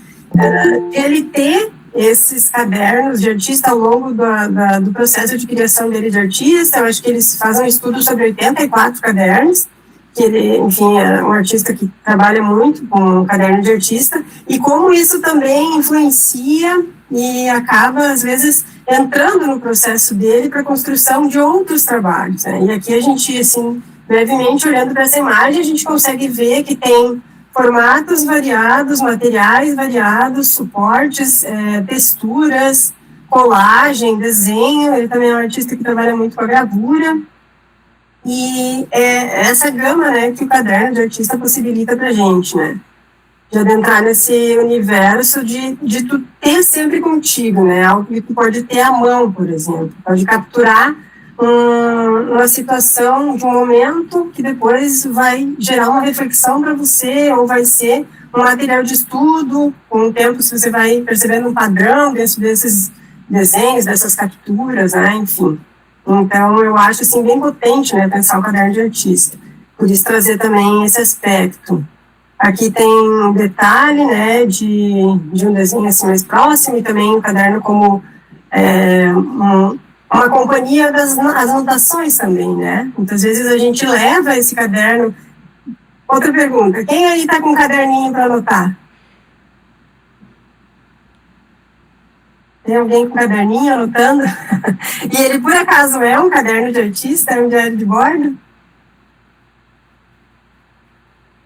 de ele ter esses cadernos de artista ao longo do processo de criação dele de artista. Eu acho que eles fazem um estudo sobre 84 cadernos, que ele, enfim, é um artista que trabalha muito com o caderno de artista, e como isso também influencia e acaba, às vezes, entrando no processo dele para a construção de outros trabalhos, né? E aqui a gente, assim, brevemente, olhando para essa imagem, a gente consegue ver que tem formatos variados, materiais variados, suportes, texturas, colagem, desenho. Ele também é um artista que trabalha muito com a gravura. E é essa gama, né, que o caderno de artista possibilita para a gente, né? De adentrar nesse universo de tu ter sempre contigo, né? Algo que tu pode ter à mão, por exemplo. Pode capturar uma situação de um momento que depois vai gerar uma reflexão para você, ou vai ser um material de estudo. Com o tempo, se você vai percebendo um padrão dentro desses desenhos, dessas capturas, né? Enfim. Então, eu acho, assim, bem potente, né, pensar o caderno de artista. Por isso, trazer também esse aspecto. Aqui tem um detalhe, né, de um desenho, assim, mais próximo, e também o caderno como uma companhia das anotações também, né. Muitas vezes a gente leva esse caderno. Outra pergunta, quem aí está com um caderninho para anotar? Tem alguém com caderninho anotando? E ele, por acaso, é um caderno de artista, é um diário de bordo?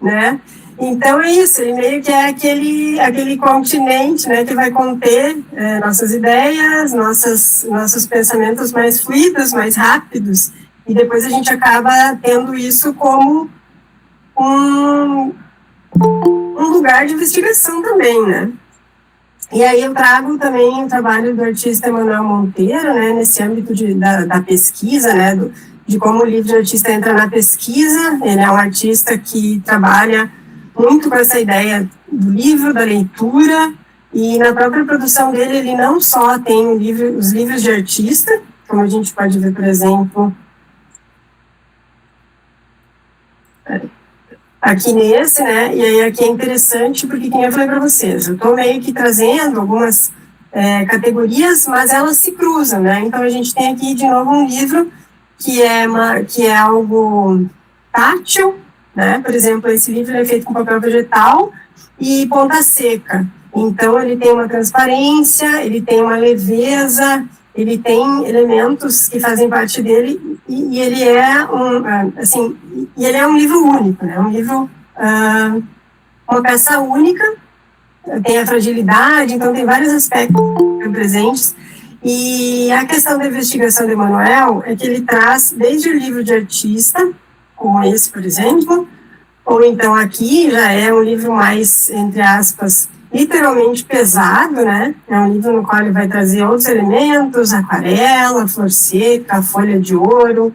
Né? Então, é isso, ele meio que é aquele continente, né, que vai conter nossas ideias, nossos pensamentos mais fluidos, mais rápidos, e depois a gente acaba tendo isso como um lugar de investigação também, né? E aí eu trago também o trabalho do artista Emanuel Monteiro, né, nesse âmbito da pesquisa, né, de como o livro de artista entra na pesquisa. Ele é um artista que trabalha muito com essa ideia do livro, da leitura, e na própria produção dele ele não só tem os livros de artista, como a gente pode ver, por exemplo, aqui nesse, né, e aí aqui é interessante porque, como eu falei para vocês, eu estou meio que trazendo algumas categorias, mas elas se cruzam, né, então a gente tem aqui de novo um livro que é algo tátil, né, por exemplo, esse livro é feito com papel vegetal e ponta seca, então ele tem uma transparência, ele tem uma leveza, ele tem elementos que fazem parte dele, e ele é ele é um livro único, né? Um livro, uma peça única, tem a fragilidade, então tem vários aspectos presentes. E a questão da investigação de Emanuel é que ele traz desde o livro de artista, como esse, por exemplo, ou então aqui já é um livro mais, entre aspas, literalmente pesado, né? É um livro no qual ele vai trazer outros elementos, aquarela, flor seca, folha de ouro,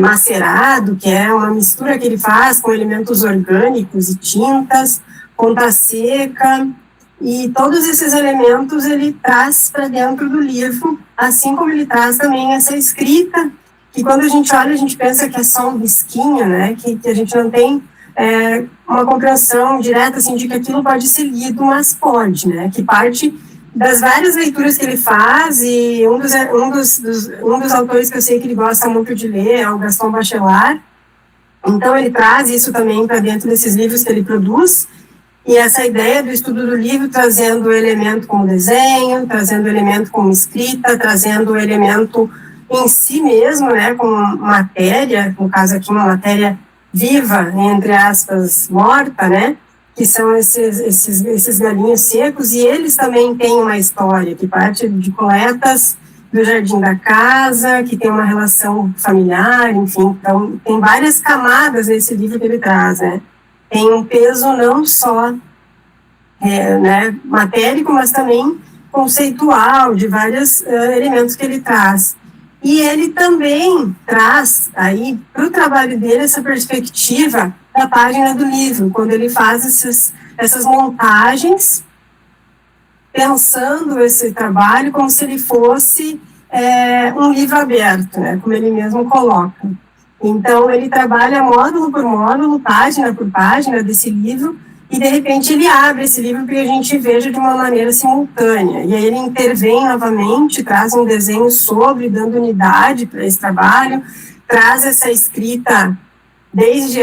macerado, que é uma mistura que ele faz com elementos orgânicos e tintas, ponta seca, e todos esses elementos ele traz para dentro do livro, assim como ele traz também essa escrita, que quando a gente olha, a gente pensa que é só um risquinho, né? Que a gente não tem uma compreensão direta, assim, de que aquilo pode ser lido, mas pode, né? Que parte das várias leituras que ele faz, e um dos autores que eu sei que ele gosta muito de ler é o Gaston Bachelard. Então ele traz isso também para dentro desses livros que ele produz, e essa ideia do estudo do livro trazendo o elemento como desenho, trazendo o elemento como escrita, trazendo o elemento em si mesmo, né, como matéria, no caso aqui uma matéria viva, entre aspas, morta, né, que são esses galinhos secos, e eles também têm uma história que parte de coletas do jardim da casa, que tem uma relação familiar, enfim, então tem várias camadas nesse livro que ele traz, né. Tem um peso não só né, matérico, mas também conceitual, de vários elementos que ele traz. E ele também traz aí para o trabalho dele essa perspectiva da página do livro, quando ele faz essas montagens, pensando esse trabalho como se ele fosse um livro aberto, né, como ele mesmo coloca. Então, ele trabalha módulo por módulo, página por página desse livro, e de repente ele abre esse livro para que a gente veja de uma maneira simultânea. E aí ele intervém novamente, traz um desenho sobre, dando unidade para esse trabalho, traz essa escrita desde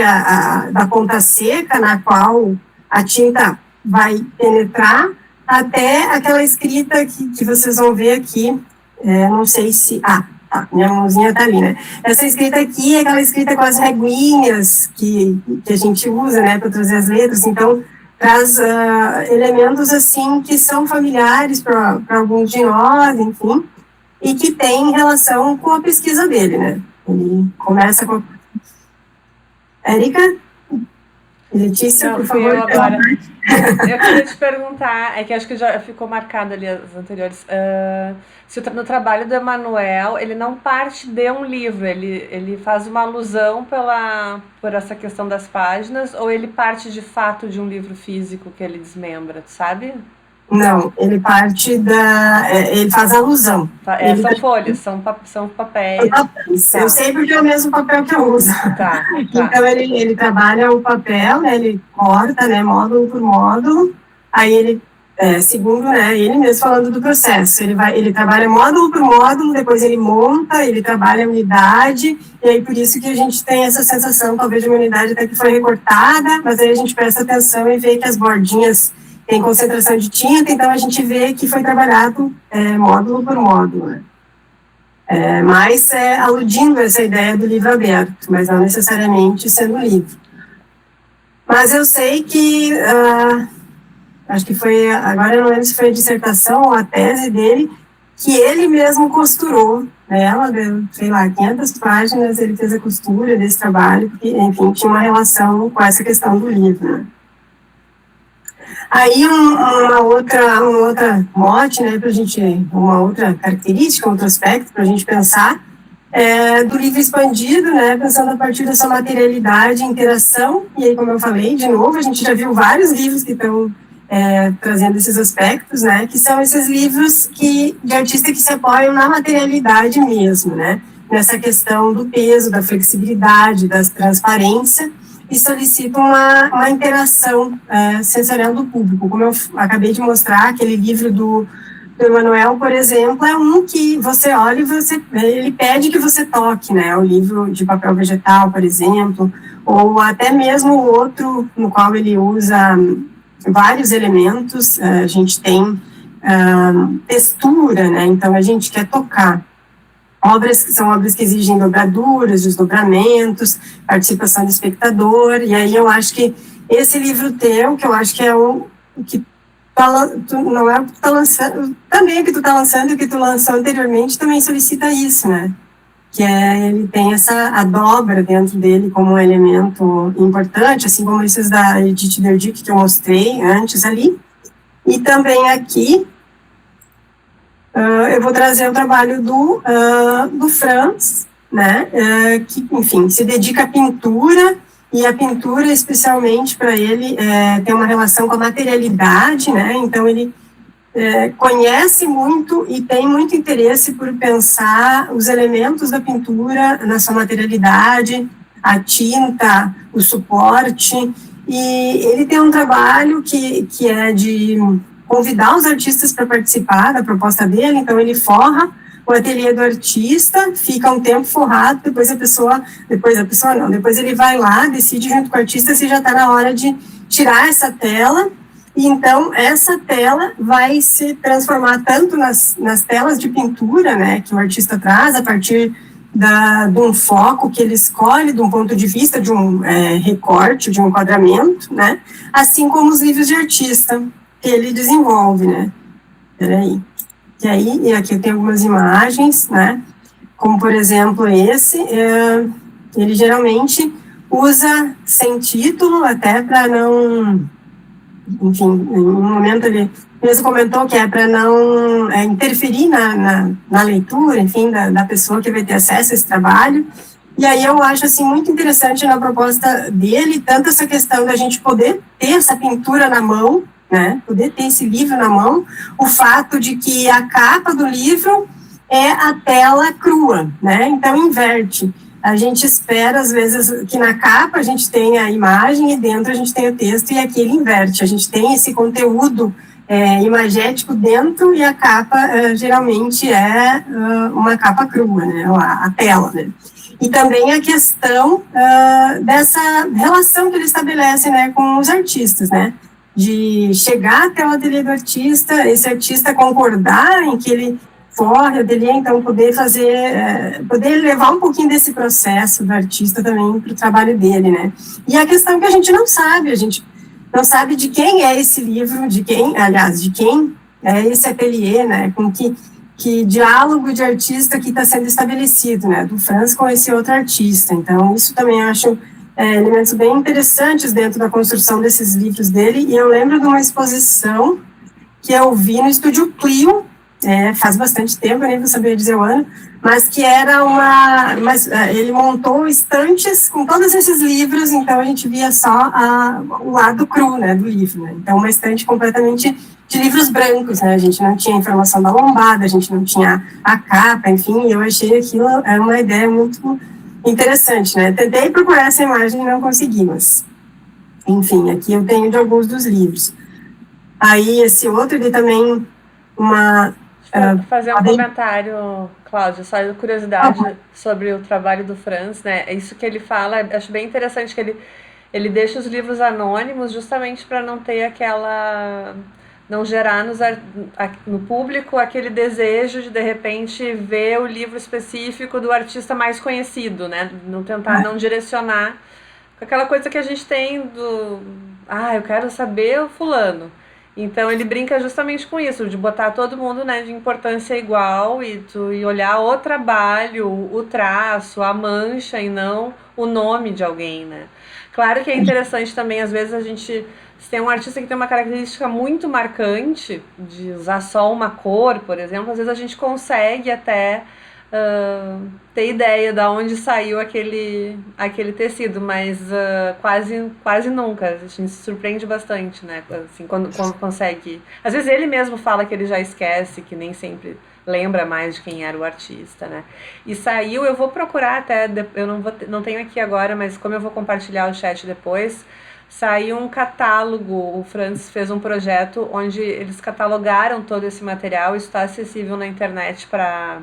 da ponta seca, na qual a tinta vai penetrar, até aquela escrita que vocês vão ver aqui, não sei se... minha mãozinha tá ali, né? Essa escrita aqui é aquela escrita com as reguinhas que a gente usa, né, para trazer as letras. Então, traz elementos, assim, que são familiares para alguns de nós, enfim, e que tem relação com a pesquisa dele, né? Ele começa com... Érica? Letícia, Não, por favor. Eu agora. Eu queria te perguntar, que acho que já ficou marcado ali as anteriores, se no trabalho do Emanuel, ele não parte de um livro, ele faz uma alusão por essa questão das páginas, ou ele parte de fato de um livro físico que ele desmembra, sabe? Não, ele parte ele faz alusão. São folhas, são papéis. Tá. Eu sei porque é o mesmo papel que eu uso. Tá. Então, ele trabalha o papel, né, ele corta, né, módulo por módulo, aí ele, segundo, né, ele mesmo falando do processo, ele trabalha módulo por módulo, depois ele monta, ele trabalha a unidade, e aí por isso que a gente tem essa sensação, talvez, de uma unidade até que foi recortada, mas aí a gente presta atenção e vê que as bordinhas tem concentração de tinta, então a gente vê que foi trabalhado módulo por módulo, né? Mas aludindo a essa ideia do livro aberto, mas não necessariamente sendo livro. Mas eu sei que, acho que foi, agora eu não lembro se foi a dissertação ou a tese dele, que ele mesmo costurou, né? Ela deu, sei lá, 500 páginas, ele fez a costura desse trabalho, porque, enfim, tinha uma relação com essa questão do livro, né? Aí uma outra mote, né, pra gente, uma outra característica, outro aspecto para a gente pensar, do livro expandido, né, pensando a partir dessa materialidade e interação, e aí, como eu falei, de novo, a gente já viu vários livros que estão trazendo esses aspectos, né, que são esses livros de artista que se apoiam na materialidade mesmo, né, nessa questão do peso, da flexibilidade, da transparência, e solicita uma interação sensorial do público. Como eu acabei de mostrar, aquele livro do Emanuel, por exemplo, é um que você olha e ele pede que você toque, né? O livro de papel vegetal, por exemplo, ou até mesmo o outro, no qual ele usa vários elementos. A gente tem textura, né? Então, a gente quer tocar. São obras que exigem dobraduras, desdobramentos, participação do espectador, e aí eu acho que esse livro teu, que eu acho que é o que não é o que tu tá lançando, também o que tu tá lançando, o que tu lançou anteriormente também solicita isso, né? Que ele tem a dobra dentro dele como um elemento importante, assim como esses da Edith Verdick que eu mostrei antes ali, e também aqui, eu vou trazer o trabalho do Franz, né, que, enfim, se dedica à pintura, e a pintura, especialmente para ele, tem uma relação com a materialidade, né, então ele conhece muito e tem muito interesse por pensar os elementos da pintura na sua materialidade, a tinta, o suporte, e ele tem um trabalho que é de convidar os artistas para participar da proposta dele, então ele forra o ateliê do artista, fica um tempo forrado, depois ele vai lá, decide junto com o artista se já está na hora de tirar essa tela, e então essa tela vai se transformar tanto nas telas de pintura, né, que o artista traz a partir de um foco que ele escolhe, de um ponto de vista, de um recorte, de um enquadramento, né, assim como os livros de artista que ele desenvolve, né. Peraí. E aqui eu tenho algumas imagens, né, como por exemplo esse, ele geralmente usa sem título, até para não, enfim, em um momento ele mesmo comentou que é para não interferir na leitura, enfim, da pessoa que vai ter acesso a esse trabalho. E aí eu acho, assim, muito interessante na proposta dele, tanto essa questão da gente poder ter essa pintura na mão, né, poder ter esse livro na mão, o fato de que a capa do livro é a tela crua, né, então inverte. A gente espera, às vezes, que na capa a gente tenha a imagem e dentro a gente tem o texto, e aqui ele inverte. A gente tem esse conteúdo imagético dentro e a capa geralmente é uma capa crua, né, a tela, né. E também a questão dessa relação que ele estabelece, né, com os artistas, né, de chegar até o ateliê do artista, esse artista concordar em que ele forre o ateliê, então poder poder levar um pouquinho desse processo do artista também para o trabalho dele, né. E a questão que a gente não sabe de quem é esse livro, de quem é esse ateliê, né, com que diálogo de artista que está sendo estabelecido, né, do Franz com esse outro artista. Então, isso também acho elementos bem interessantes dentro da construção desses livros dele, e eu lembro de uma exposição que eu vi no Estúdio Clio, faz bastante tempo, eu nem vou saber dizer o ano, mas que era ele montou estantes com todos esses livros, então a gente via só o lado cru, né, do livro, né, então uma estante completamente de livros brancos, né, a gente não tinha informação da lombada, a gente não tinha a capa, enfim, eu achei aquilo era uma ideia muito interessante, né, tentei procurar essa imagem e não consegui, mas, enfim, aqui eu tenho de alguns dos livros. Aí esse outro, ele também, fazer um comentário, Cláudia, só de curiosidade sobre o trabalho do Franz, né? Isso que ele fala, acho bem interessante que ele deixa os livros anônimos justamente para não ter não gerar no público aquele desejo de repente ver o livro específico do artista mais conhecido, né? Não tentar não direcionar com aquela coisa que a gente tem eu quero saber o fulano. Então ele brinca justamente com isso, de botar todo mundo, né, de importância igual e olhar o trabalho, o traço, a mancha e não o nome de alguém, né. Claro que é interessante também, às vezes se tem um artista que tem uma característica muito marcante, de usar só uma cor, por exemplo, às vezes a gente consegue até ter ideia de onde saiu aquele tecido, mas quase nunca. A gente se surpreende bastante, né? Assim, quando consegue. Às vezes ele mesmo fala que ele já esquece, que nem sempre lembra mais de quem era o artista, né? E saiu, eu vou procurar até, eu não tenho aqui agora, mas como eu vou compartilhar o chat depois, saiu um catálogo. O Franz fez um projeto onde eles catalogaram todo esse material, isso está acessível na internet para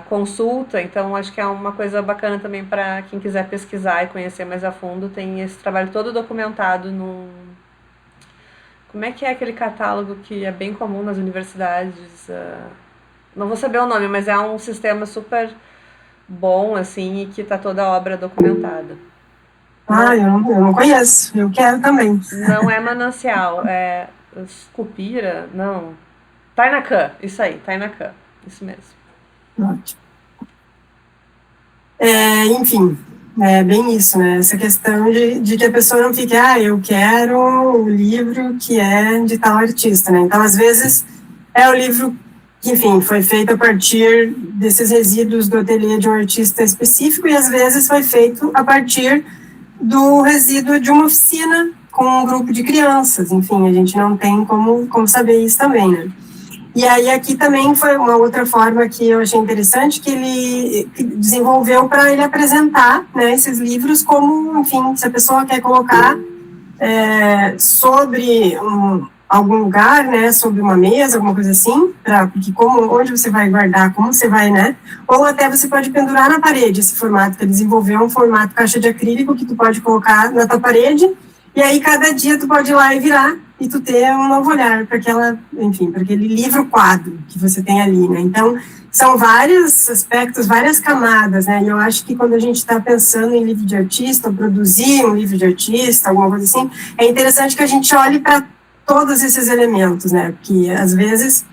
consulta, então acho que é uma coisa bacana também para quem quiser pesquisar e conhecer mais a fundo. Tem esse trabalho todo documentado como é que é aquele catálogo que é bem comum nas universidades, não vou saber o nome, mas é um sistema super bom, assim, e que está toda a obra documentada. Eu não conheço, eu quero também. Não é Manancial, é Scupira, não, Tainacan, isso aí, Tainacan, isso mesmo. Ótimo. Enfim, é bem isso, né? Essa questão de que a pessoa não fique, eu quero o livro que é de tal artista, né? Então, às vezes, é o livro que, enfim, foi feito a partir desses resíduos do ateliê de um artista específico, e às vezes foi feito a partir do resíduo de uma oficina com um grupo de crianças. Enfim, a gente não tem como saber isso também, né? E aí aqui também foi uma outra forma que eu achei interessante, que ele desenvolveu para ele apresentar, né, esses livros como, enfim, se a pessoa quer colocar sobre algum lugar, né, sobre uma mesa, alguma coisa assim, porque onde você vai guardar, como você vai, né, ou até você pode pendurar na parede. Esse formato que ele desenvolveu é um formato caixa de acrílico que tu pode colocar na tua parede, e aí cada dia tu pode ir lá e virar, e tu ter um novo olhar para para aquele livro-quadro que você tem ali, né. Então, são vários aspectos, várias camadas, né, e eu acho que quando a gente está pensando em livro de artista, ou produzir um livro de artista, alguma coisa assim, é interessante que a gente olhe para todos esses elementos, né, porque às vezes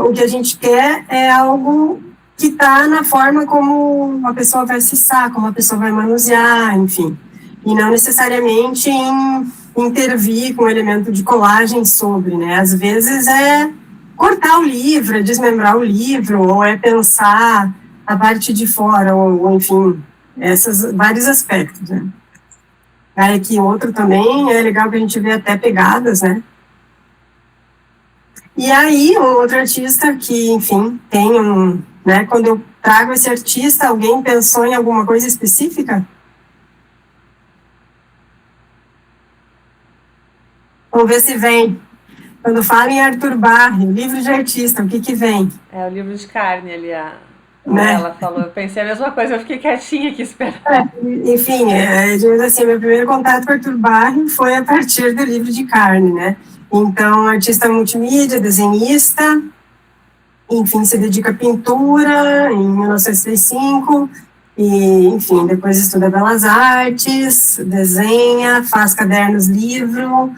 o que a gente quer é algo que está na forma como uma pessoa vai acessar, como a pessoa vai manusear, enfim, e não necessariamente em intervir com o elemento de colagem sobre, né, às vezes é cortar o livro, é desmembrar o livro, ou é pensar a parte de fora, ou enfim, esses vários aspectos, né. Aí aqui outro também, é legal que a gente vê até pegadas, né. E aí, um outro artista que, enfim, tem né, quando eu trago esse artista, alguém pensou em alguma coisa específica? Vamos ver se vem. Quando fala em Arthur Barre, livro de artista, o que vem? É o livro de carne ali, Né? ela falou. Eu pensei a mesma coisa, eu fiquei quietinha aqui esperando. Enfim, digamos assim, meu primeiro contato com Arthur Barre foi a partir do livro de carne, né? Então, artista multimídia, desenhista, enfim, se dedica à pintura em 1965, e, enfim, depois estuda Belas Artes, desenha, faz cadernos, livro,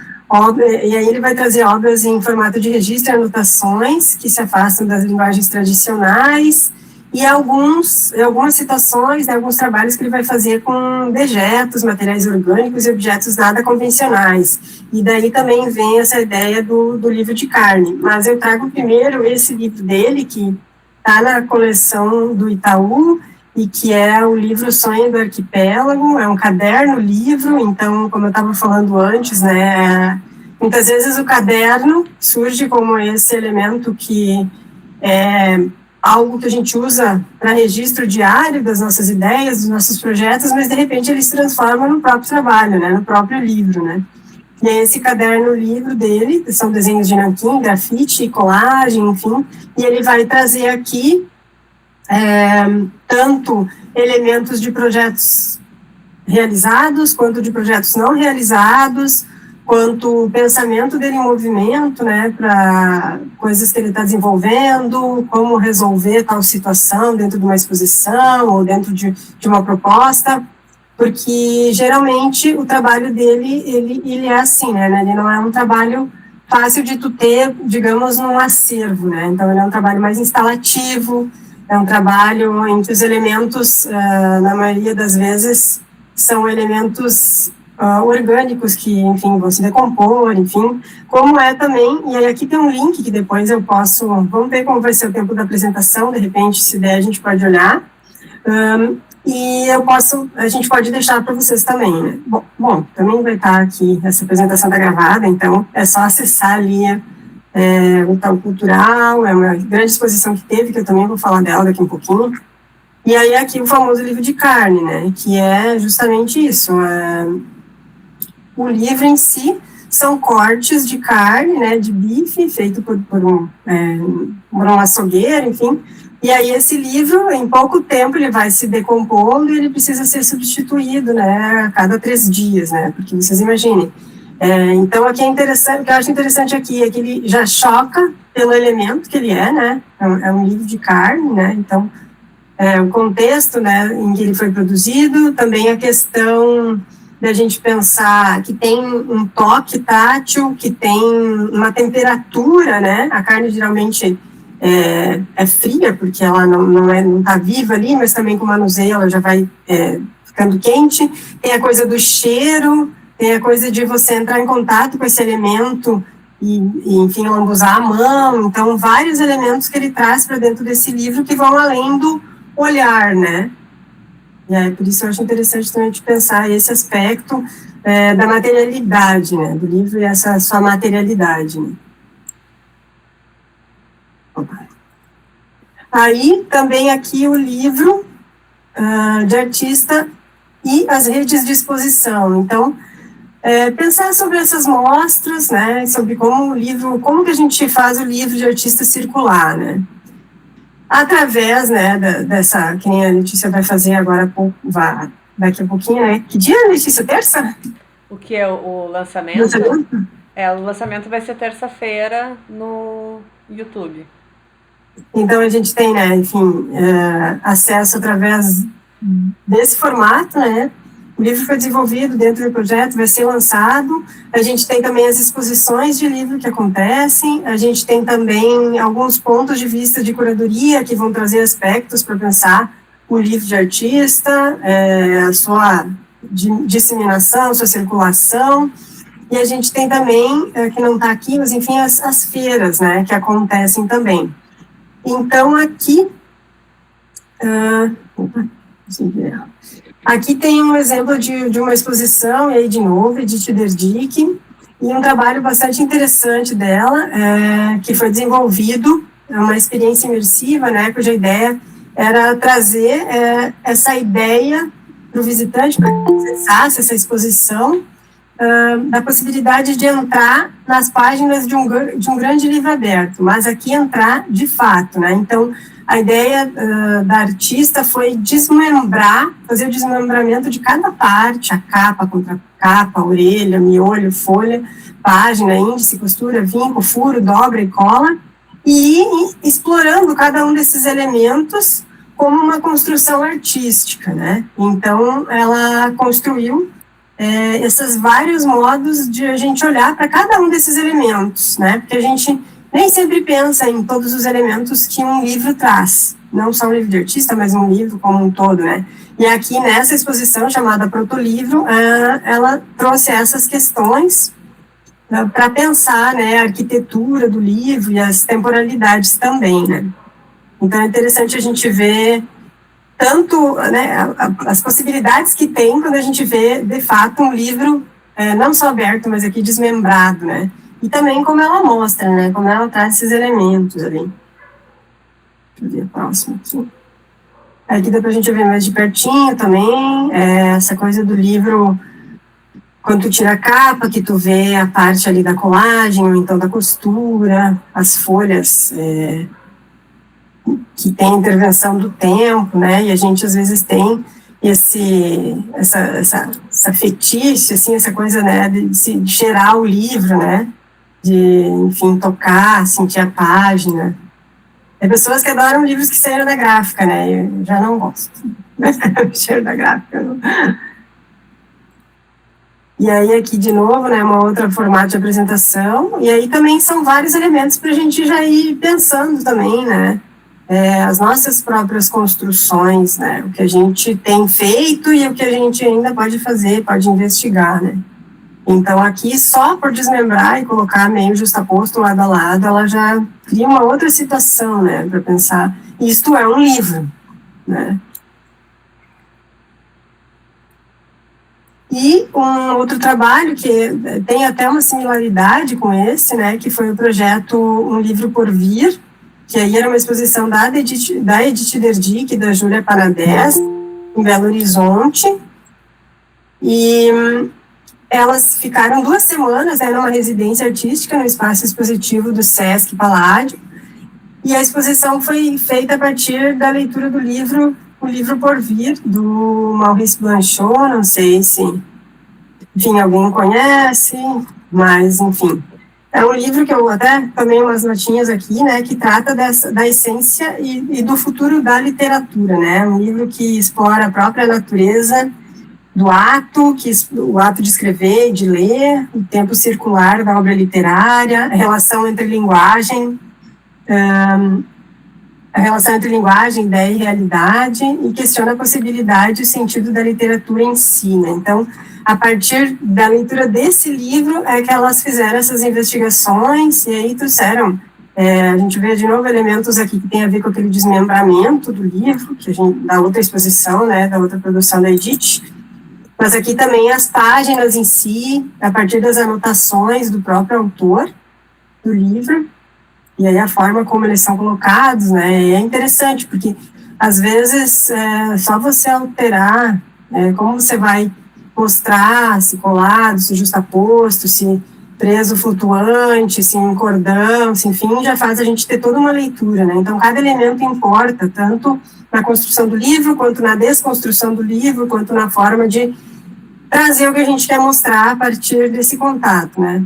e aí ele vai trazer obras em formato de registro e anotações, que se afastam das linguagens tradicionais, e algumas citações, né, alguns trabalhos que ele vai fazer com dejetos, materiais orgânicos e objetos nada convencionais. E daí também vem essa ideia do livro de carne. Mas eu trago primeiro esse livro dele, que está na coleção do Itaú, e que é o livro Sonho do Arquipélago, é um caderno-livro, então, como eu estava falando antes, né, muitas vezes o caderno surge como esse elemento que é algo que a gente usa para registro diário das nossas ideias, dos nossos projetos, mas de repente ele se transforma no próprio trabalho, né, no próprio livro, né. E é esse caderno-livro dele, são desenhos de nanquim, grafite, colagem, enfim, e ele vai trazer aqui tanto elementos de projetos realizados, quanto de projetos não realizados, quanto o pensamento dele em movimento, né, para coisas que ele está desenvolvendo, como resolver tal situação dentro de uma exposição ou dentro de uma proposta, porque geralmente o trabalho dele, ele é assim, né, ele não é um trabalho fácil de tu ter, digamos, num acervo, né, então ele é um trabalho mais instalativo, é um trabalho em que os elementos, na maioria das vezes, são elementos orgânicos que, enfim, vão se decompor, enfim, como é também, e aí aqui tem um link que depois eu posso, vamos ver como vai ser o tempo da apresentação, de repente, se der, a gente pode olhar, e a gente pode deixar para vocês também, né? Bom, também vai estar aqui, essa apresentação está gravada, então é só acessar ali o Itaú Cultural, é uma grande exposição que teve, que eu também vou falar dela daqui um pouquinho. E aí aqui o famoso livro de carne, né, que é justamente isso. O livro em si são cortes de carne, né, de bife, feito por um açougueiro, enfim. E aí esse livro, em pouco tempo, ele vai se decompondo e ele precisa ser substituído, né, a cada 3 dias, né, porque vocês imaginem. Então, aqui é interessante, o que eu acho interessante aqui é que ele já choca pelo elemento que ele é, né, é um livro de carne, né, então, o contexto, né, em que ele foi produzido, também a questão da gente pensar que tem um toque tátil, que tem uma temperatura, né, a carne geralmente é fria, porque ela não está viva ali, mas também com o manuseio ela já vai ficando quente, tem a coisa do cheiro, tem a coisa de você entrar em contato com esse elemento e enfim, lambuzar a mão. Então, vários elementos que ele traz para dentro desse livro que vão além do olhar, né? E aí, por isso eu acho interessante também de pensar esse aspecto da materialidade, né? Do livro e essa sua materialidade, né? Opa. Aí, também aqui o livro de artista e as redes de exposição. Então, pensar sobre essas mostras, né, sobre como que a gente faz o livro de artista circular, né, através, né, dessa, que nem a Letícia vai fazer agora, daqui a pouquinho, né, que dia, Letícia? Terça? O que é o lançamento? Lançamento? O lançamento vai ser terça-feira no YouTube. Então, a gente tem, né, enfim, acesso através desse formato, né. O livro foi desenvolvido dentro do projeto, vai ser lançado. A gente tem também as exposições de livro que acontecem. A gente tem também alguns pontos de vista de curadoria que vão trazer aspectos para pensar o livro de artista, a sua disseminação, sua circulação. E a gente tem também, que não está aqui, mas enfim, as feiras, né, que acontecem também. Então, aqui tem um exemplo de uma exposição, e aí de novo, Edith Derdick, e um trabalho bastante interessante dela, que foi desenvolvido, uma experiência imersiva, né, cuja ideia era trazer essa ideia para o visitante, para que acessasse essa exposição, da possibilidade de entrar nas páginas de um grande livro aberto, mas aqui entrar de fato, né? Então, a ideia da artista foi fazer o desmembramento de cada parte, a capa, contracapa, orelha, miolho, folha, página, índice, costura, vinco, furo, dobra e cola, e ir explorando cada um desses elementos como uma construção artística, né? Então, ela construiu esses vários modos de a gente olhar para cada um desses elementos, né? Porque a gente nem sempre pensa em todos os elementos que um livro traz, não só um livro de artista, mas um livro como um todo, né? E aqui nessa exposição chamada Protolivro, ela trouxe essas questões para pensar, né, a arquitetura do livro e as temporalidades também, né? Então é interessante a gente ver tanto, né, as possibilidades que tem quando a gente vê, de fato, um livro não só aberto, mas aqui desmembrado, né? E também como ela mostra, né? Como ela traz esses elementos ali. Deixa eu ver a próxima aqui. Aqui dá pra gente ver mais de pertinho também, essa coisa do livro, quando tu tira a capa, que tu vê a parte ali da colagem, ou então da costura, as folhas que tem intervenção do tempo, né, e a gente às vezes tem essa fetiche, assim, essa coisa, né, de cheirar o livro, né, de, enfim, tocar, sentir a página. Tem pessoas que adoram livros que saíram da gráfica, né, eu já não gosto, o cheiro da gráfica, não. E aí aqui de novo, né, uma outra formato de apresentação, e aí também são vários elementos para a gente já ir pensando também, né, as nossas próprias construções, né, o que a gente tem feito e o que a gente ainda pode fazer, pode investigar, né. Então aqui só por desmembrar e colocar meio justaposto lado a lado, ela já cria uma outra situação, né, para pensar, isto é um livro, né. E um outro trabalho que tem até uma similaridade com esse, né, que foi o projeto Um Livro por Vir, que aí era uma exposição da Edith Derdick e da Júlia Panadés, em Belo Horizonte, e elas ficaram 2 semanas, né, numa residência artística no espaço expositivo do Sesc Paládio, e a exposição foi feita a partir da leitura do livro O Livro por Vir, do Maurice Blanchot, não sei se, enfim, alguém conhece, mas, enfim, é um livro que eu até tomei umas notinhas aqui, né, que trata da essência e do futuro da literatura, né, um livro que explora a própria natureza do ato, o ato de escrever e de ler, o tempo circular da obra literária, a relação entre linguagem, ideia e realidade, e questiona a possibilidade e o sentido da literatura em si, né? Então, a partir da leitura desse livro é que elas fizeram essas investigações, e aí trouxeram, a gente vê de novo elementos aqui que tem a ver com aquele desmembramento do livro, que da outra exposição, né, da outra produção da Edith, mas aqui também as páginas em si, a partir das anotações do próprio autor do livro, e aí a forma como eles são colocados, né, é interessante, porque às vezes só você alterar como você vai mostrar se colado, se justaposto, se preso flutuante, se em cordão, se, enfim, já faz a gente ter toda uma leitura, né? Então, cada elemento importa, tanto na construção do livro, quanto na desconstrução do livro, quanto na forma de trazer o que a gente quer mostrar a partir desse contato, né?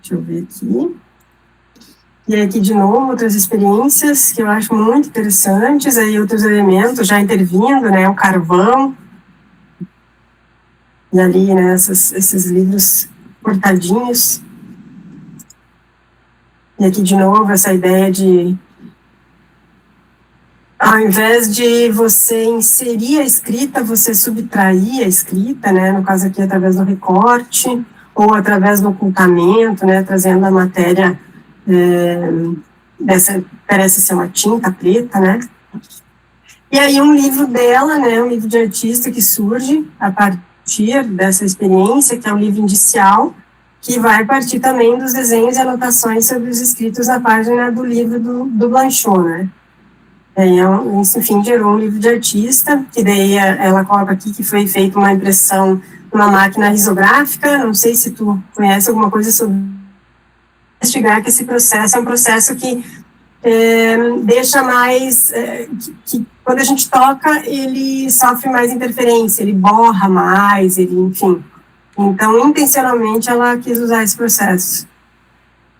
Deixa eu ver aqui. E aqui, de novo, outras experiências que eu acho muito interessantes, aí outros elementos já intervindo, né? O carvão, e ali, né, esses livros cortadinhos. E aqui, de novo, essa ideia de, ao invés de você inserir a escrita, você subtrair a escrita, né, no caso aqui através do recorte, ou através do ocultamento, né, trazendo a matéria dessa, parece ser uma tinta preta, né. E aí um livro dela, né, um livro de artista que surge a partir dessa experiência, que é um livro indicial, que vai partir também dos desenhos e anotações sobre os escritos na página do livro do Blanchot, né. Isso, enfim, gerou um livro de artista, que daí ela coloca aqui que foi feita uma impressão numa máquina risográfica. Não sei se tu conhece alguma coisa sobre investigar que esse processo é um processo que deixa mais, que quando a gente toca, ele sofre mais interferência, ele borra mais, ele, enfim. Então, intencionalmente, ela quis usar esse processo.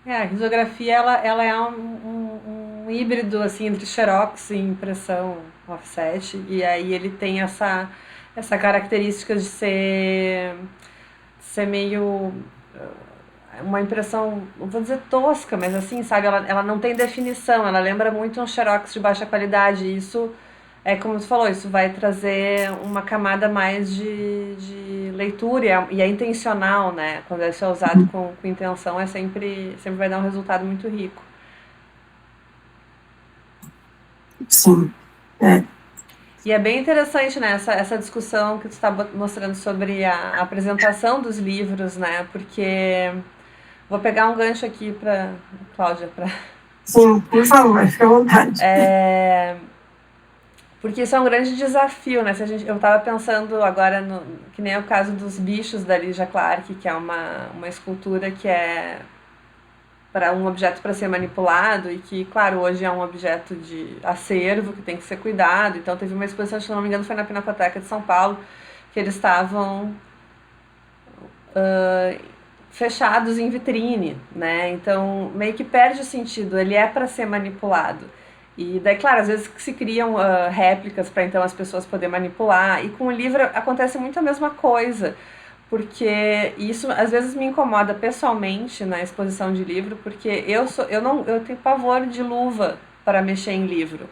A risografia, ela é um híbrido, assim, entre xerox e impressão offset, e aí ele tem essa característica de ser meio uma impressão, não vou dizer tosca, mas assim, sabe, ela não tem definição, ela lembra muito um xerox de baixa qualidade, e isso, como tu falou, isso vai trazer uma camada mais de leitura, e é intencional, né, quando isso é usado com intenção, sempre vai dar um resultado muito rico. Sim, E é bem interessante, né, essa discussão que tu está mostrando sobre a apresentação dos livros, né, porque vou pegar um gancho aqui para Cláudia. Sim, por favor, fica à vontade. Porque isso é um grande desafio, né, eu estava pensando agora, que nem é o caso dos bichos da Lygia Clark, que é uma escultura que é para um objeto para ser manipulado e que, claro, hoje é um objeto de acervo que tem que ser cuidado. Então teve uma exposição, se não me engano, foi na Pinacoteca de São Paulo, que eles estavam fechados em vitrine, né? Então meio que perde o sentido, ele é para ser manipulado. E daí, claro, às vezes se criam réplicas para então as pessoas poderem manipular, e com o livro acontece muito a mesma coisa. Porque isso às vezes me incomoda pessoalmente na exposição de livro, porque eu tenho pavor de luva para mexer em livro.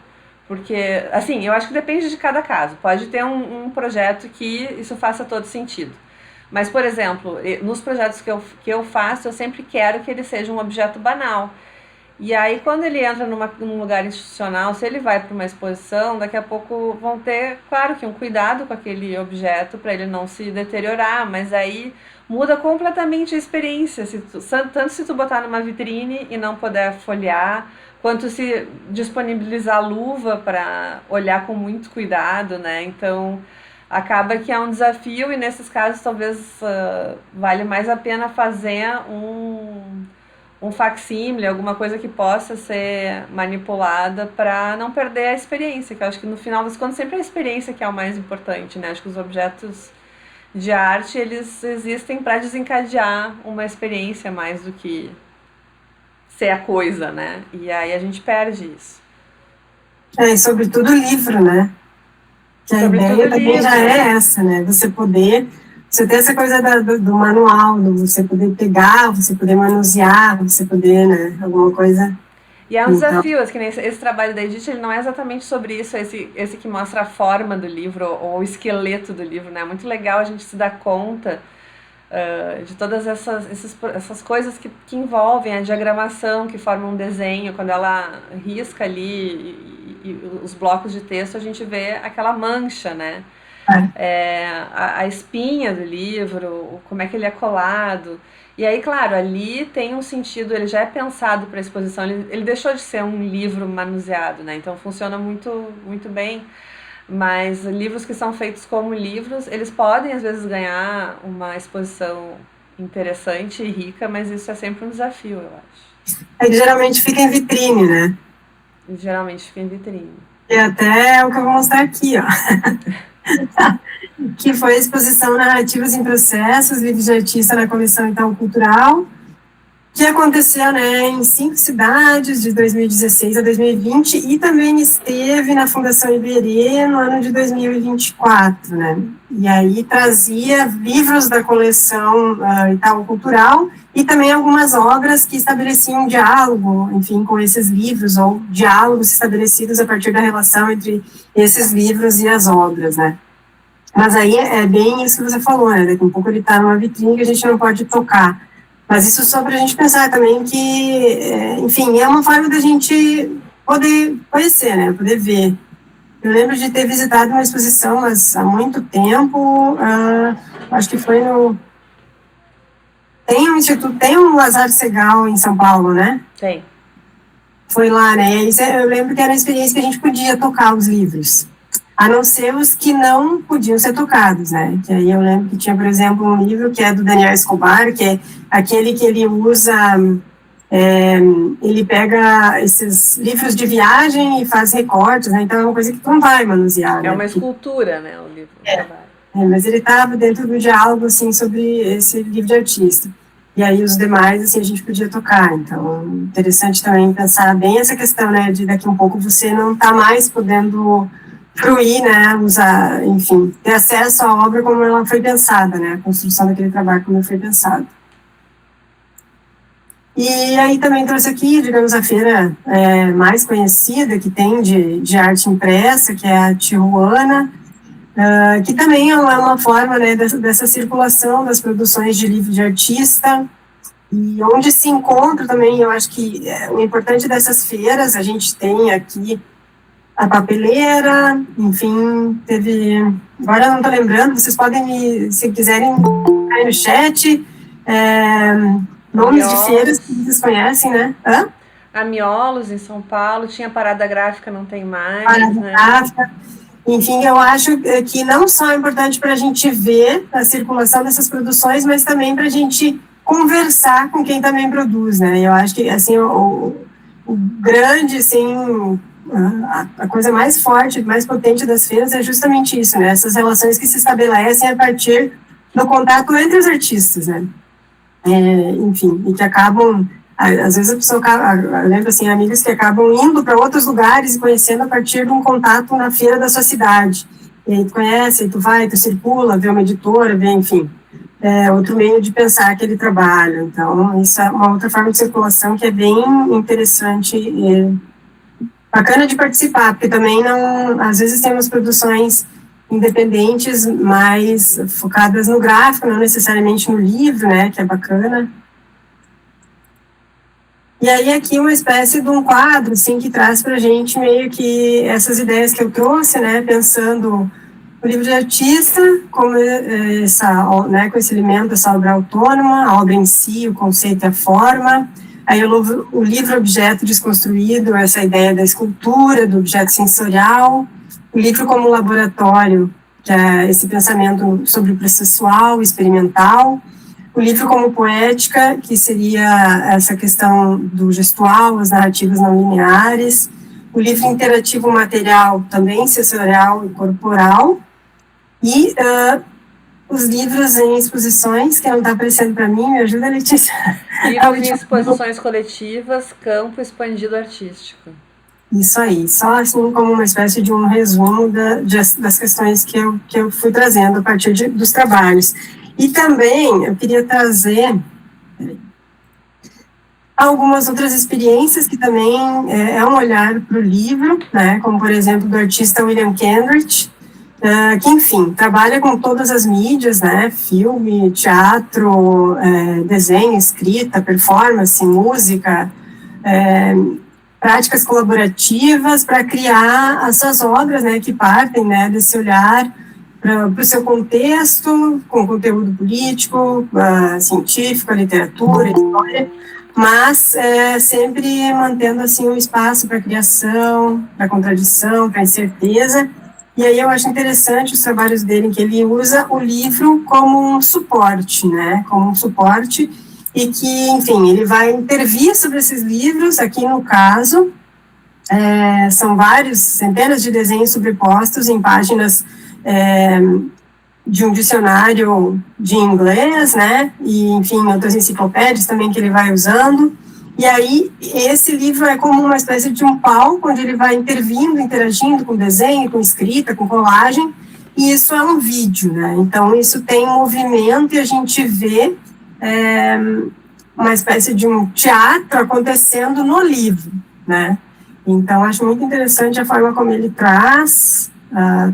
Porque, assim, eu acho que depende de cada caso. Pode ter um projeto que isso faça todo sentido. Mas, por exemplo, nos projetos que eu faço, eu sempre quero que ele seja um objeto banal. E aí, quando ele entra num lugar institucional, se ele vai para uma exposição, daqui a pouco vão ter, claro que um cuidado com aquele objeto para ele não se deteriorar, mas aí muda completamente a experiência, tanto se tu botar numa vitrine e não puder folhear, quanto se disponibilizar luva para olhar com muito cuidado, né? Então, acaba que é um desafio, e nesses casos talvez vale mais a pena fazer um facsímile, alguma coisa que possa ser manipulada para não perder a experiência, que eu acho que no final das contas sempre é a experiência que é o mais importante, né? Acho que os objetos de arte, eles existem para desencadear uma experiência mais do que ser a coisa, né? E aí a gente perde isso. E sobretudo o livro, né? Que a ideia também já é essa, né? Você tem essa coisa do manual, você poder pegar, você poder manusear, você poder, né, alguma coisa. E é um desafio, que esse trabalho da Edith, ele não é exatamente sobre isso, esse que mostra a forma do livro, ou o esqueleto do livro, né? É muito legal a gente se dar conta de todas essas coisas que envolvem a diagramação, que forma um desenho. Quando ela risca ali e os blocos de texto, a gente vê aquela mancha, né? A espinha do livro, como é que ele é colado. E aí, claro, ali tem um sentido, ele já é pensado para a exposição, ele deixou de ser um livro manuseado, né? Então funciona muito, muito bem. Mas livros que são feitos como livros, eles podem às vezes ganhar uma exposição interessante e rica, mas isso é sempre um desafio, eu acho. Ele geralmente fica em vitrine, né? E geralmente fica em vitrine. E até o que eu vou mostrar aqui, ó. Que foi a exposição Narrativas em Processos, livros de artista na coleção Itaú Cultural, que aconteceu, né, em 5 cidades, de 2016 a 2020, e também esteve na Fundação Iberê no ano de 2024, né, e aí trazia livros da coleção Itaú Cultural, e também algumas obras que estabeleciam um diálogo, enfim, com esses livros, ou diálogos estabelecidos a partir da relação entre esses livros e as obras, né. Mas aí é bem isso que você falou, né, daqui a um pouco ele está numa vitrine que a gente não pode tocar. Mas isso só para a gente pensar também que, enfim, é uma forma da gente poder conhecer, né, poder ver. Eu lembro de ter visitado uma exposição, mas há muito tempo, acho que foi no... Tem um instituto, tem um Lazar Segal em São Paulo, né? Tem. Foi lá, né, eu lembro que era uma experiência que a gente podia tocar os livros, a não ser os que não podiam ser tocados, né, que aí eu lembro que tinha, por exemplo, um livro que é do Daniel Escobar, que é aquele que ele usa, ele pega esses livros de viagem e faz recortes, né, então é uma coisa que tu não vai manusear. É, né, uma escultura, né, o livro. Mas ele estava dentro do diálogo, assim, sobre esse livro de artista. E aí os demais, assim, a gente podia tocar. Então, interessante também pensar bem essa questão, né, de daqui a um pouco você não tá mais podendo fruir, né, usar, enfim, ter acesso à obra como ela foi pensada, né, a construção daquele trabalho como foi pensado. E aí também trouxe aqui, digamos, a feira mais conhecida que tem de arte impressa, que é a Tijuana, que também é uma forma, né, dessa circulação das produções de livro de artista, e onde se encontra também, eu acho que o importante dessas feiras, a gente tem aqui a papeleira, enfim, teve, agora eu não estou lembrando, vocês podem, se quiserem, aí no chat, nomes de feiras que vocês conhecem, né? A Miolos, em São Paulo, tinha Parada Gráfica, não tem mais, Parada né? Gráfica. Enfim, eu acho que não só é importante para a gente ver a circulação dessas produções, mas também para a gente conversar com quem também produz, né? Eu acho que, assim, o grande, assim, a coisa mais forte, mais potente das feiras é justamente isso, né? Essas relações que se estabelecem a partir do contato entre os artistas, né? Enfim, e que acabam, às vezes a pessoa, eu lembro assim, amigas que acabam indo para outros lugares e conhecendo a partir de um contato na feira da sua cidade. E aí tu conhece, aí tu vai, tu circula, vê uma editora, vê, enfim, outro meio de pensar aquele trabalho. Então, isso é uma outra forma de circulação que é bem interessante e bacana de participar, porque também não, às vezes temos produções independentes, mais focadas no gráfico, não necessariamente no livro, né, que é bacana. E aí aqui uma espécie de um quadro, assim, que traz para a gente meio que essas ideias que eu trouxe, né, pensando o livro de artista como né, com esse elemento, essa obra autônoma, a obra em si, o conceito e a forma. Aí o livro objeto desconstruído, essa ideia da escultura, do objeto sensorial. O livro como laboratório, que é esse pensamento sobre o processual, experimental. O livro como poética, que seria essa questão do gestual, as narrativas não lineares. O livro interativo material, também sensorial e corporal. E os livros em exposições, que não está aparecendo para mim, me ajuda, Letícia? Livros em exposições coletivas, campo expandido artístico. Isso aí, só assim como uma espécie de um resumo das questões que eu fui trazendo a partir dos trabalhos. E também eu queria trazer algumas outras experiências que também é um olhar para o livro, né, como por exemplo do artista William Kendrick, que enfim, trabalha com todas as mídias, né, filme, teatro, desenho, escrita, performance, música, práticas colaborativas para criar essas obras, né, que partem, né, desse olhar para o seu contexto, com conteúdo político, científico, literatura, história, mas sempre mantendo assim um espaço para criação, para contradição, para incerteza, E aí eu acho interessante os trabalhos dele, que ele usa o livro como um suporte, né, como um suporte, e que, enfim, ele vai intervir sobre esses livros, aqui no caso, são vários, centenas de desenhos sobrepostos em páginas de um dicionário de inglês, né, e, enfim, outras enciclopédias também que ele vai usando. E aí, esse livro é como uma espécie de um palco, onde ele vai intervindo, interagindo com desenho, com escrita, com colagem, e isso é um vídeo, né? Então, isso tem movimento e a gente vê uma espécie de um teatro acontecendo no livro, né? Então, acho muito interessante a forma como ele traz.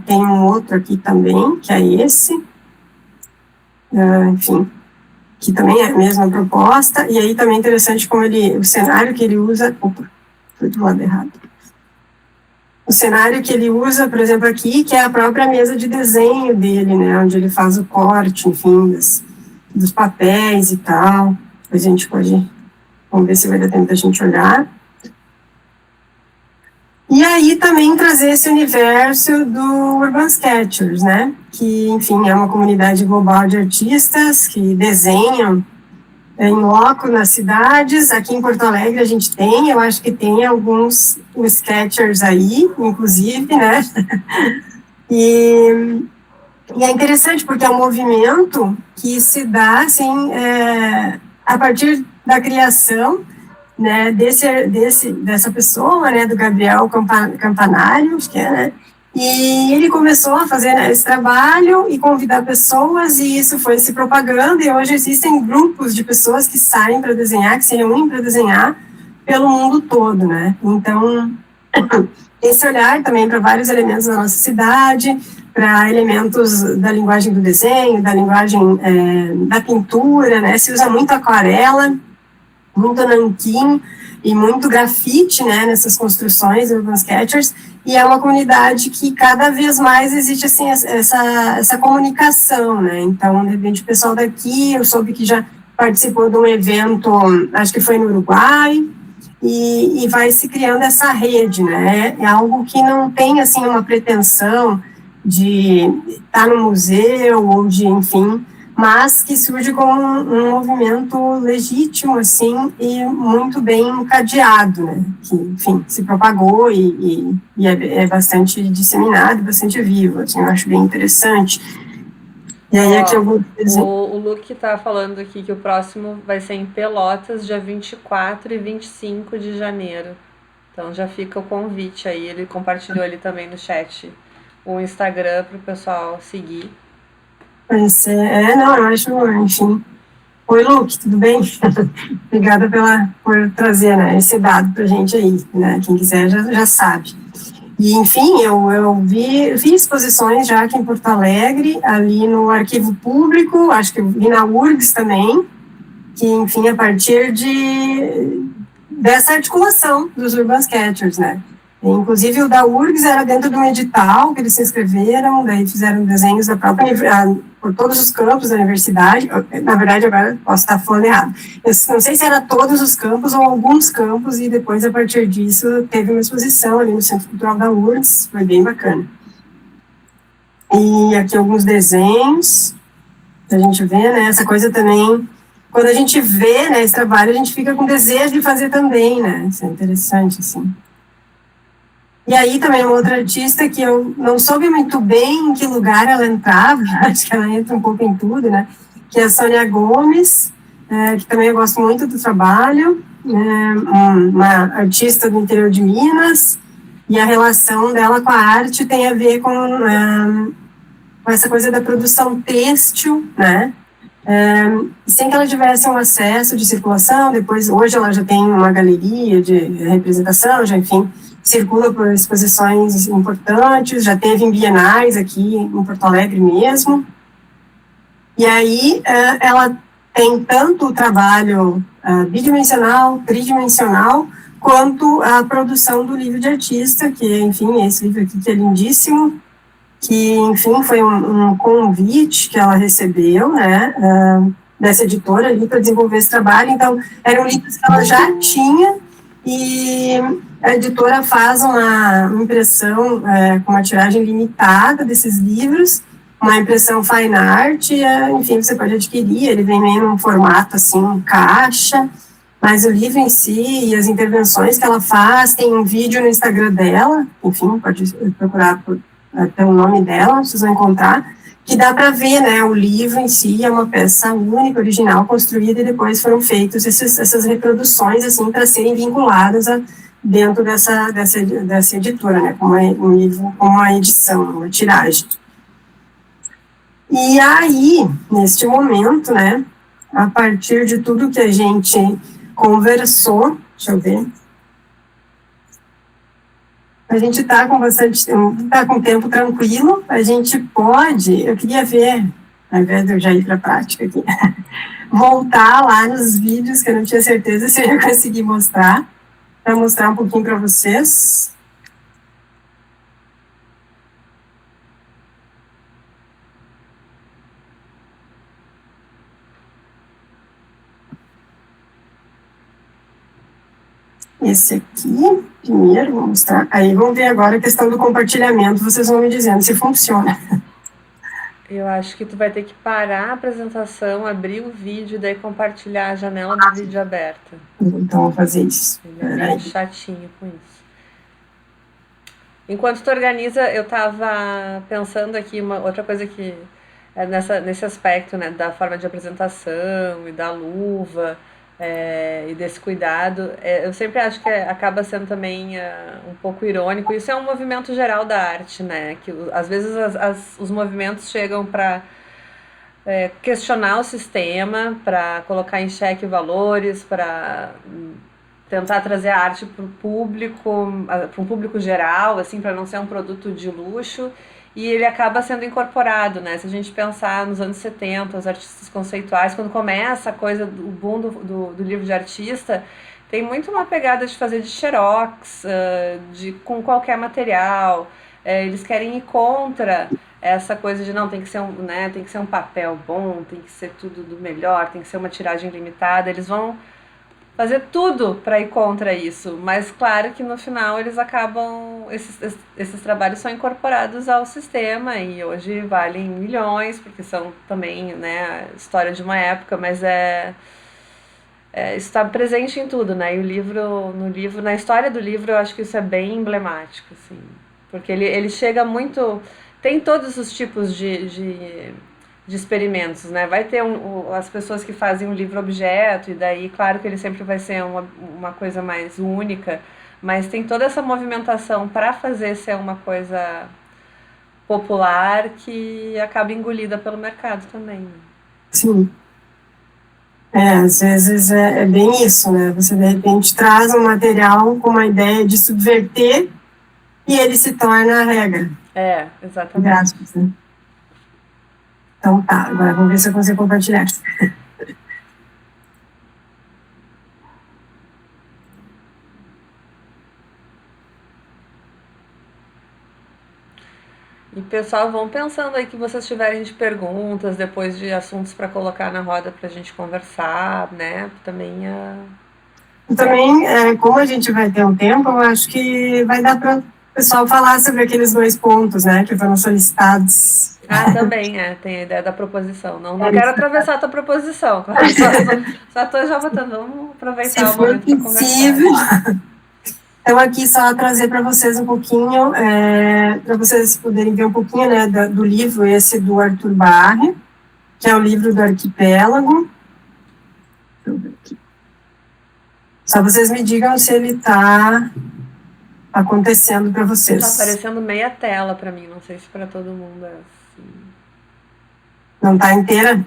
Tem um outro aqui também, que é esse. Enfim, que também é a mesma proposta, e aí também é interessante como o cenário que ele usa, foi do lado errado, o cenário que ele usa, por exemplo, aqui, que é a própria mesa de desenho dele, né, onde ele faz o corte, enfim, dos papéis e tal. Depois a gente pode, vamos ver se vai dar tempo da gente olhar. E aí também trazer esse universo do Urban Sketchers, né? Que, enfim, é uma comunidade global de artistas que desenham em loco nas cidades. Aqui em Porto Alegre a gente tem, eu acho que tem alguns Sketchers aí, inclusive, né? E é interessante porque é um movimento que se dá, assim, a partir da criação, né, dessa pessoa, né, do Gabriel Campanário, acho que é, né, e ele começou a fazer, né, esse trabalho e convidar pessoas, e isso foi se propagando, e hoje existem grupos de pessoas que saem para desenhar, que se reúnem para desenhar pelo mundo todo, né, então, esse olhar também para vários elementos da nossa cidade, para elementos da linguagem do desenho, da linguagem da pintura, né, se usa muito aquarela, muito nanquim e muito grafite, né, nessas construções Urban Sketchers, e é uma comunidade que cada vez mais existe, assim, essa comunicação, né, então, de repente, o pessoal daqui, eu soube que já participou de um evento, acho que foi no Uruguai, e vai se criando essa rede, né, é algo que não tem, assim, uma pretensão de estar no museu, ou de, enfim, mas que surge como um movimento legítimo, assim, e muito bem encadeado, né, que, enfim, se propagou e é bastante disseminado, bastante vivo, assim, eu acho bem interessante. E aí aqui eu vou dizer... O Luke está falando aqui que o próximo vai ser em Pelotas, dia 24 e 25 de janeiro, então já fica o convite aí, ele compartilhou ali também no chat o Instagram para o pessoal seguir. Não, eu acho, enfim. Oi, Luke, tudo bem? Obrigada por trazer, né, esse dado pra gente aí, né, quem quiser já sabe. E, enfim, eu vi exposições já aqui em Porto Alegre, ali no Arquivo Público, acho que eu vi na URGS também, que, enfim, a partir dessa articulação dos Urban Sketchers, né. Inclusive, o da URGS era dentro de um edital que eles se inscreveram, daí fizeram desenhos da própria por todos os campos da universidade. Na verdade, agora posso estar falando errado. Eu não sei se era todos os campos ou alguns campos, e depois, a partir disso, teve uma exposição ali no Centro Cultural da URGS, foi bem bacana. E aqui alguns desenhos, a gente vê, né, essa coisa também, quando a gente vê, né, esse trabalho, a gente fica com desejo de fazer também, né, isso é interessante, assim. E aí também uma outra artista que eu não soube muito bem em que lugar ela entrava, acho que ela entra um pouco em tudo, né, que é a Sônia Gomes, que também eu gosto muito do trabalho, uma artista do interior de Minas, e a relação dela com a arte tem a ver com essa coisa da produção têxtil, né, sem que ela tivesse um acesso de circulação. Depois, hoje ela já tem uma galeria de representação, já, enfim, circula por exposições importantes, já teve em bienais aqui em Porto Alegre mesmo. E aí ela tem tanto o trabalho bidimensional, tridimensional, quanto a produção do livro de artista, que, enfim, esse livro aqui que é lindíssimo, que, enfim, foi um convite que ela recebeu, né, dessa editora ali para desenvolver esse trabalho. Então, eram livros que ela já tinha, e a editora faz uma impressão com uma tiragem limitada desses livros, uma impressão fine art, enfim, você pode adquirir, ele vem meio num formato assim, caixa, mas o livro em si e as intervenções que ela faz, tem um vídeo no Instagram dela, enfim, pode procurar até o nome dela, vocês vão encontrar, que dá para ver, né, o livro em si é uma peça única, original, construída, e depois foram feitas essas reproduções, assim, para serem vinculadas dentro dessa editora, né, como um livro, como uma edição, uma tiragem. E aí, neste momento, né, a partir de tudo que a gente conversou, deixa eu ver, a gente está com o tempo tranquilo, a gente pode, eu queria ver, ao invés de eu já ir para a prática aqui, voltar lá nos vídeos, que eu não tinha certeza se eu ia conseguir mostrar, para mostrar um pouquinho para vocês. Esse aqui, primeiro, vou mostrar. Aí vamos ver agora a questão do compartilhamento, vocês vão me dizendo se funciona. Eu acho que tu vai ter que parar a apresentação, abrir o vídeo e daí compartilhar a janela do vídeo aberta. Então vou fazer isso. Ele é bem chatinho com isso. Enquanto tu organiza, eu tava pensando aqui uma outra coisa que é nesse aspecto, né, da forma de apresentação e da luva, e desse cuidado. Eu sempre acho que acaba sendo também um pouco irônico. Isso é um movimento geral da arte, né? Que às vezes os movimentos chegam para questionar o sistema, para colocar em xeque valores, para tentar trazer a arte para um público geral, assim, para não ser um produto de luxo. E ele acaba sendo incorporado, né? Se a gente pensar nos anos 70, os artistas conceituais, quando começa a coisa, o boom do livro de artista, tem muito uma pegada de fazer de xerox, com qualquer material. Eles querem ir contra essa coisa de não, tem que ser um papel bom, tem que ser tudo do melhor, tem que ser uma tiragem limitada. Eles vão fazer tudo para ir contra isso, mas claro que no final eles acabam, esses trabalhos são incorporados ao sistema e hoje valem milhões, porque são também, né, história de uma época, mas está presente em tudo, né, e na história do livro eu acho que isso é bem emblemático, assim, porque ele chega muito, tem todos os tipos de experimentos, né? Vai ter as pessoas que fazem um livro-objeto, e daí, claro que ele sempre vai ser uma coisa mais única, mas tem toda essa movimentação para fazer ser uma coisa popular que acaba engolida pelo mercado também. Né? Sim. Às vezes é bem isso, né? Você, de repente, traz um material com uma ideia de subverter e ele se torna a regra. Exatamente. Graças, né? Então tá, agora vamos ver se eu consigo compartilhar. E pessoal, vão pensando aí que vocês tiverem de perguntas, depois de assuntos para colocar na roda para a gente conversar, né? Também como a gente vai ter um tempo, eu acho que vai dar para o pessoal falar sobre aqueles 2 pontos, né, que foram solicitados. Também, tem a ideia da proposição. Não quero atravessar a tua proposição. Só estou já botando, vamos aproveitar o momento para conversar. Então, aqui só trazer para vocês um pouquinho, para vocês poderem ver um pouquinho, né, do livro esse do Arthur Barre, que é o livro do Arquipélago. Deixa eu ver aqui. Só vocês me digam se ele está acontecendo para vocês. Está aparecendo meia tela para mim, não sei se para todo mundo é assim. Não está inteira?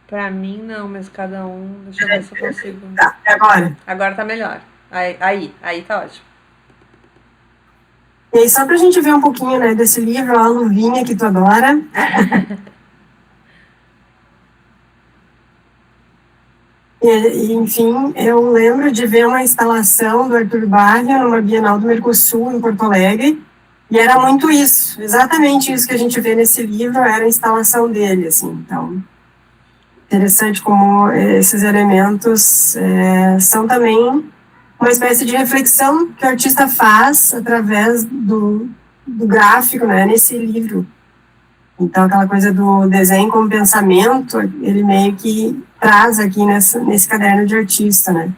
Para mim não, mas cada um, deixa eu ver se eu consigo. Tá, e agora? Agora tá melhor. Aí tá ótimo. E aí, só pra gente ver um pouquinho, né, desse livro, ó, a luvinha que tu adora. Enfim, eu lembro de ver uma instalação do Arthur Barre numa Bienal do Mercosul, em Porto Alegre, e era muito isso, exatamente isso que a gente vê nesse livro, era a instalação dele, assim, então, interessante como esses elementos são também uma espécie de reflexão que o artista faz através do gráfico, né, nesse livro. Então, aquela coisa do desenho como pensamento, ele meio que traz aqui nesse caderno de artista, né?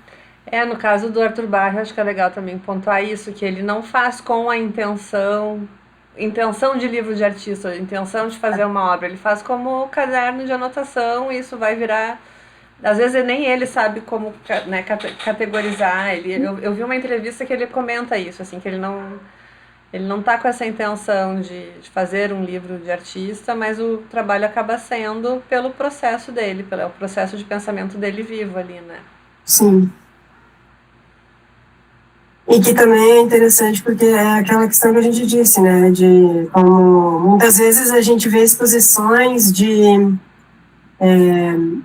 No caso do Arthur Barre, acho que é legal também pontuar isso, que ele não faz com a intenção de livro de artista, intenção de fazer uma obra, ele faz como caderno de anotação e isso vai virar... Às vezes nem ele sabe como, né, categorizar. Eu vi uma entrevista que ele comenta isso, assim, que ele não tá com essa intenção de fazer um livro de artista, mas o trabalho acaba sendo pelo processo dele, pelo processo de pensamento dele vivo ali, né? Sim. E que também é interessante porque é aquela questão que a gente disse, né, de como muitas vezes a gente vê exposições de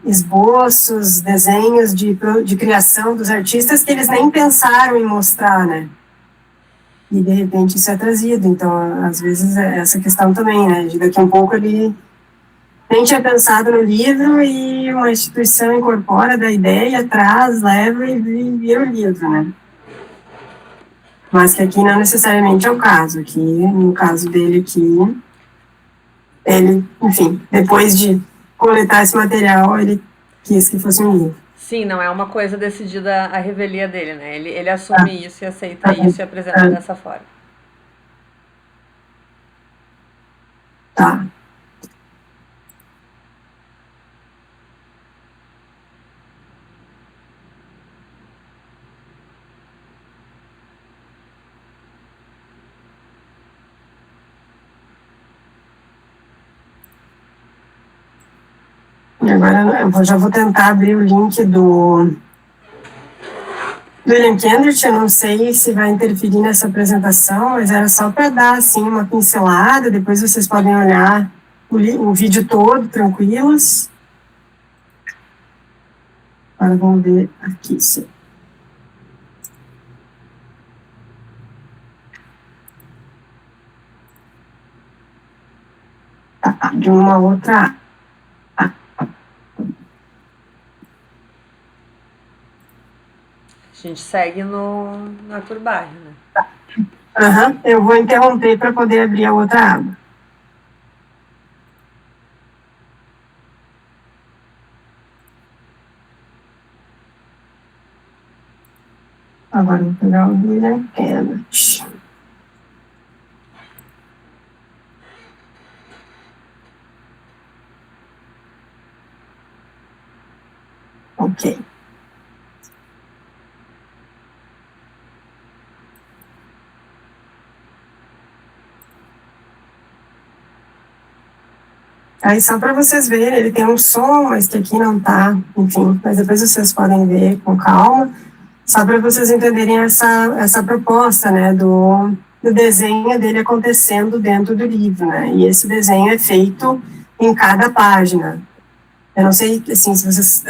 esboços, desenhos de criação dos artistas que eles nem pensaram em mostrar, né? E de repente isso é trazido. Então, às vezes, é essa questão também, né? De daqui a um pouco ele nem tinha pensado no livro e uma instituição incorpora da ideia, traz, leva e vira o livro, né? Mas que aqui não necessariamente é o caso. Aqui, no caso dele aqui, ele, enfim, depois de coletar esse material, ele quis que fosse um livro. Sim, não é uma coisa decidida a revelia dele, né? Ele assume isso e aceita isso e apresenta dessa forma. Tá. E agora eu já vou tentar abrir o link do William Kendrick. Eu não sei se vai interferir nessa apresentação, mas era só para dar assim uma pincelada. Depois vocês podem olhar o vídeo todo, tranquilos. Agora vamos ver aqui, sim. De uma outra... A gente segue no Arthur Barre, né? Eu vou interromper para poder abrir a outra aba. Agora eu vou pegar o William Kendrick. Ok. Aí só para vocês verem, ele tem um som, mas que aqui não tá, enfim, mas depois vocês podem ver com calma, só para vocês entenderem essa proposta, né, do desenho dele acontecendo dentro do livro, né, e esse desenho é feito em cada página. Eu não sei, assim, se vocês,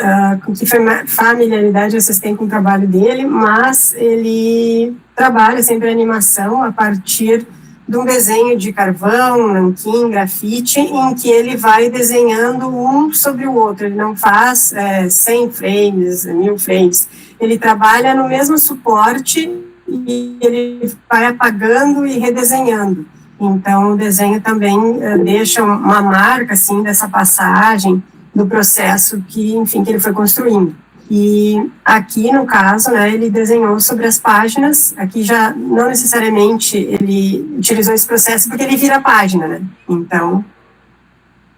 com que familiaridade vocês têm com o trabalho dele, mas ele trabalha sempre a animação a partir de um desenho de carvão, nanquim, grafite, em que ele vai desenhando um sobre o outro. Ele não faz 100 frames, 1000 frames. Ele trabalha no mesmo suporte e ele vai apagando e redesenhando. Então, o desenho também deixa uma marca, assim, dessa passagem do processo que, enfim, que ele foi construindo. E aqui, no caso, né, ele desenhou sobre as páginas. Aqui já não necessariamente ele utilizou esse processo porque ele vira a página, né? Então,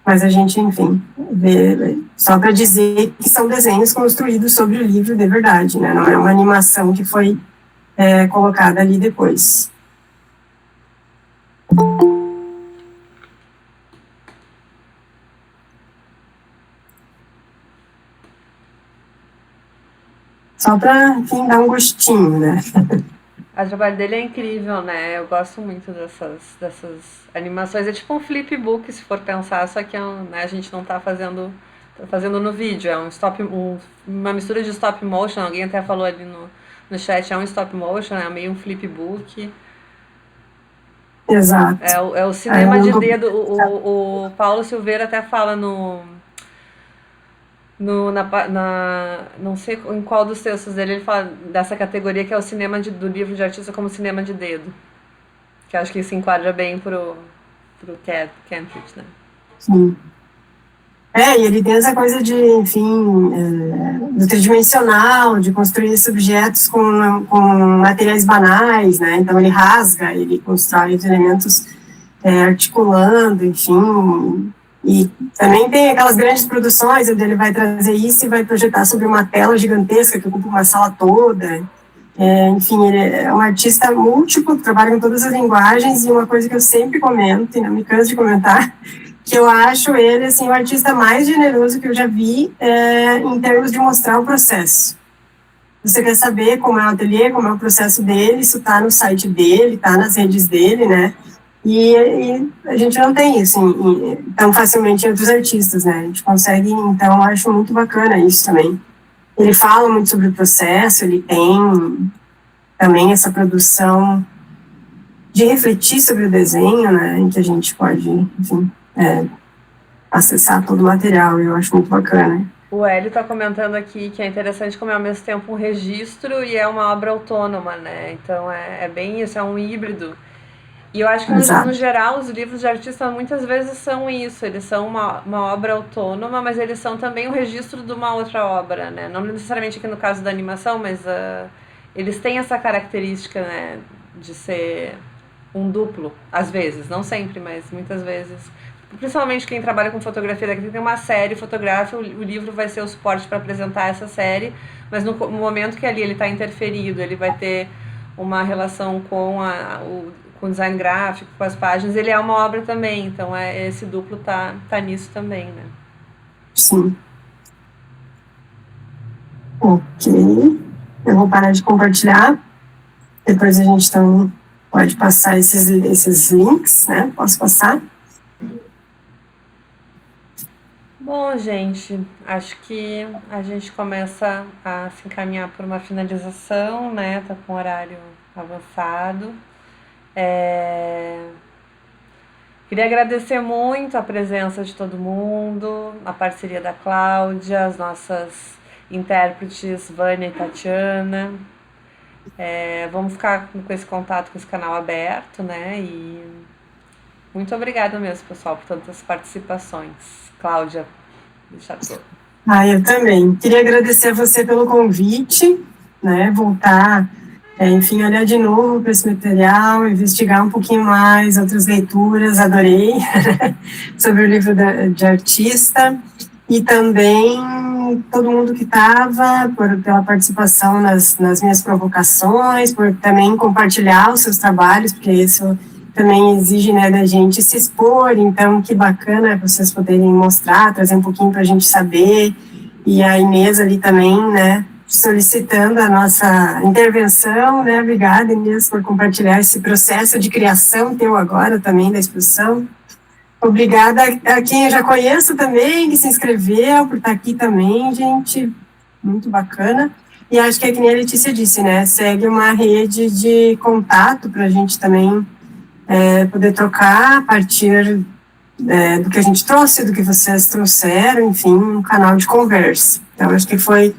mas a gente, enfim, vê, só para dizer que são desenhos construídos sobre o livro de verdade, né? Não é uma animação que foi colocada ali depois. Só para, enfim, dar um gostinho, né? O trabalho dele é incrível, né? Eu gosto muito dessas animações. É tipo um flipbook, se for pensar, só que né, a gente não tá fazendo no vídeo. É uma mistura de stop motion. Alguém até falou ali no chat, é um stop motion, é meio um flipbook. Exato. É o cinema de dedo. O Paulo Silveira até fala Não sei em qual dos textos dele ele fala dessa categoria que é o cinema do livro de artista como cinema de dedo. Que eu acho que se enquadra bem pro Kentridge, né? Sim. E ele tem essa coisa de, enfim, do tridimensional, de construir esses objetos com materiais banais, né? Então ele rasga, ele constrói os elementos articulando, enfim. E também tem aquelas grandes produções onde ele vai trazer isso e vai projetar sobre uma tela gigantesca que ocupa uma sala toda. Enfim, ele é um artista múltiplo, que trabalha com todas as linguagens, e uma coisa que eu sempre comento, e não me canso de comentar, que eu acho ele assim, o artista mais generoso que eu já vi em termos de mostrar o processo. Você quer saber como é o ateliê, como é o processo dele, isso está no site dele, está nas redes dele, né? E a gente não tem isso tão facilmente em outros artistas, né? A gente consegue, então, eu acho muito bacana isso também. Ele fala muito sobre o processo, ele tem também essa produção de refletir sobre o desenho, né? Em que a gente pode, enfim, acessar todo o material, eu acho muito bacana. O Hélio está comentando aqui que é interessante como é ao mesmo tempo um registro e é uma obra autônoma, né? Então é bem isso, é um híbrido. E eu acho que, no geral, os livros de artista muitas vezes são isso. Eles são uma obra autônoma, mas eles são também um registro de uma outra obra, né? Não necessariamente aqui no caso da animação, mas eles têm essa característica, né, de ser um duplo, às vezes. Não sempre, mas muitas vezes. Principalmente quem trabalha com fotografia, daqui tem uma série fotográfica, o livro vai ser o suporte para apresentar essa série, mas no momento que ali ele está interferido, ele vai ter uma relação com o design gráfico, com as páginas, ele é uma obra também, então esse duplo tá nisso também, né? Sim. Ok. Eu vou parar de compartilhar, depois a gente então pode passar esses links, né? Posso passar? Bom, gente, acho que a gente começa a se encaminhar por uma finalização, né? Tá com o horário avançado. Queria agradecer muito a presença de todo mundo, a parceria da Cláudia, as nossas intérpretes Vânia e Tatiana. Vamos ficar com esse contato, com esse canal aberto, né? E muito obrigada mesmo, pessoal, por tantas participações. Cláudia, deixa tudo. Eu também. Queria agradecer a você pelo convite, né? Voltar, enfim, olhar de novo para esse material, investigar um pouquinho mais, outras leituras, adorei, sobre o livro de artista. E também todo mundo que estava, pela participação nas minhas provocações, por também compartilhar os seus trabalhos, porque isso também exige, né, da gente se expor, então que bacana vocês poderem mostrar, trazer um pouquinho para a gente saber, e a Inês ali também, né, solicitando a nossa intervenção, né, obrigada Inês por compartilhar esse processo de criação teu agora também da exposição. Obrigada a quem eu já conheço também, que se inscreveu, por estar aqui também, gente, muito bacana. E acho que é que nem a Letícia disse, né, segue uma rede de contato para a gente também poder trocar a partir do que a gente trouxe, do que vocês trouxeram, enfim, um canal de conversa. Então, acho que foi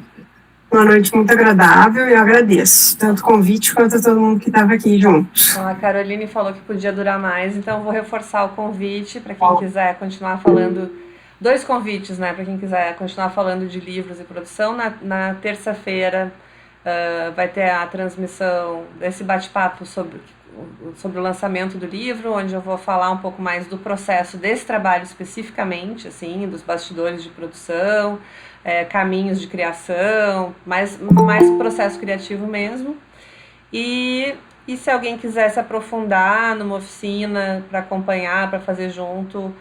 uma noite muito agradável e eu agradeço, tanto o convite quanto a todo mundo que estava aqui junto. Então, a Caroline falou que podia durar mais, então vou reforçar o convite para quem quiser continuar falando, 2 convites, né, para quem quiser continuar falando de livros e produção. Na terça-feira vai ter a transmissão desse bate-papo sobre o lançamento do livro, onde eu vou falar um pouco mais do processo desse trabalho especificamente, assim, dos bastidores de produção, caminhos de criação, mais processo criativo mesmo. E se alguém quiser se aprofundar numa oficina para acompanhar, para fazer junto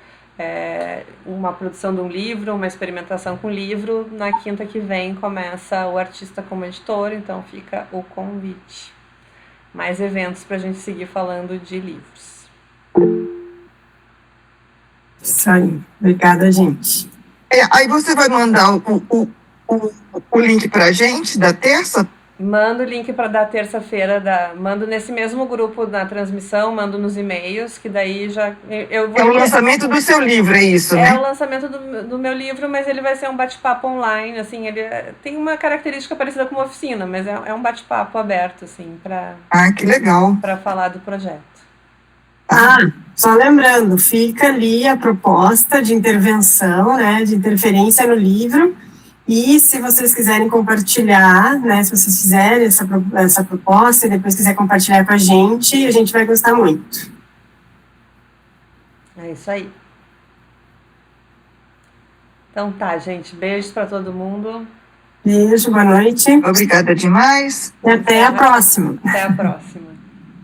uma produção de um livro, uma experimentação com livro, na quinta que vem começa o Artista como Editor, então fica o convite. Mais eventos para a gente seguir falando de livros. Isso aí. Obrigada, gente. Aí você vai mandar o link para a gente da terça? Mando o link para dar terça-feira, mando nesse mesmo grupo na transmissão, mando nos e-mails, que daí já... Eu vou... É o lançamento do seu livro, é isso, né? É o lançamento do meu livro, mas ele vai ser um bate-papo online, assim, ele tem uma característica parecida com uma oficina, mas é um bate-papo aberto, assim, que legal. para falar do projeto. Só lembrando, fica ali a proposta de intervenção, né, de interferência no livro, e se vocês quiserem compartilhar, né, se vocês fizerem essa proposta e depois quiser compartilhar com a gente vai gostar muito. É isso aí. Então tá, gente, beijos para todo mundo. Beijo, boa noite. Obrigada demais. E até a próxima. Até a próxima.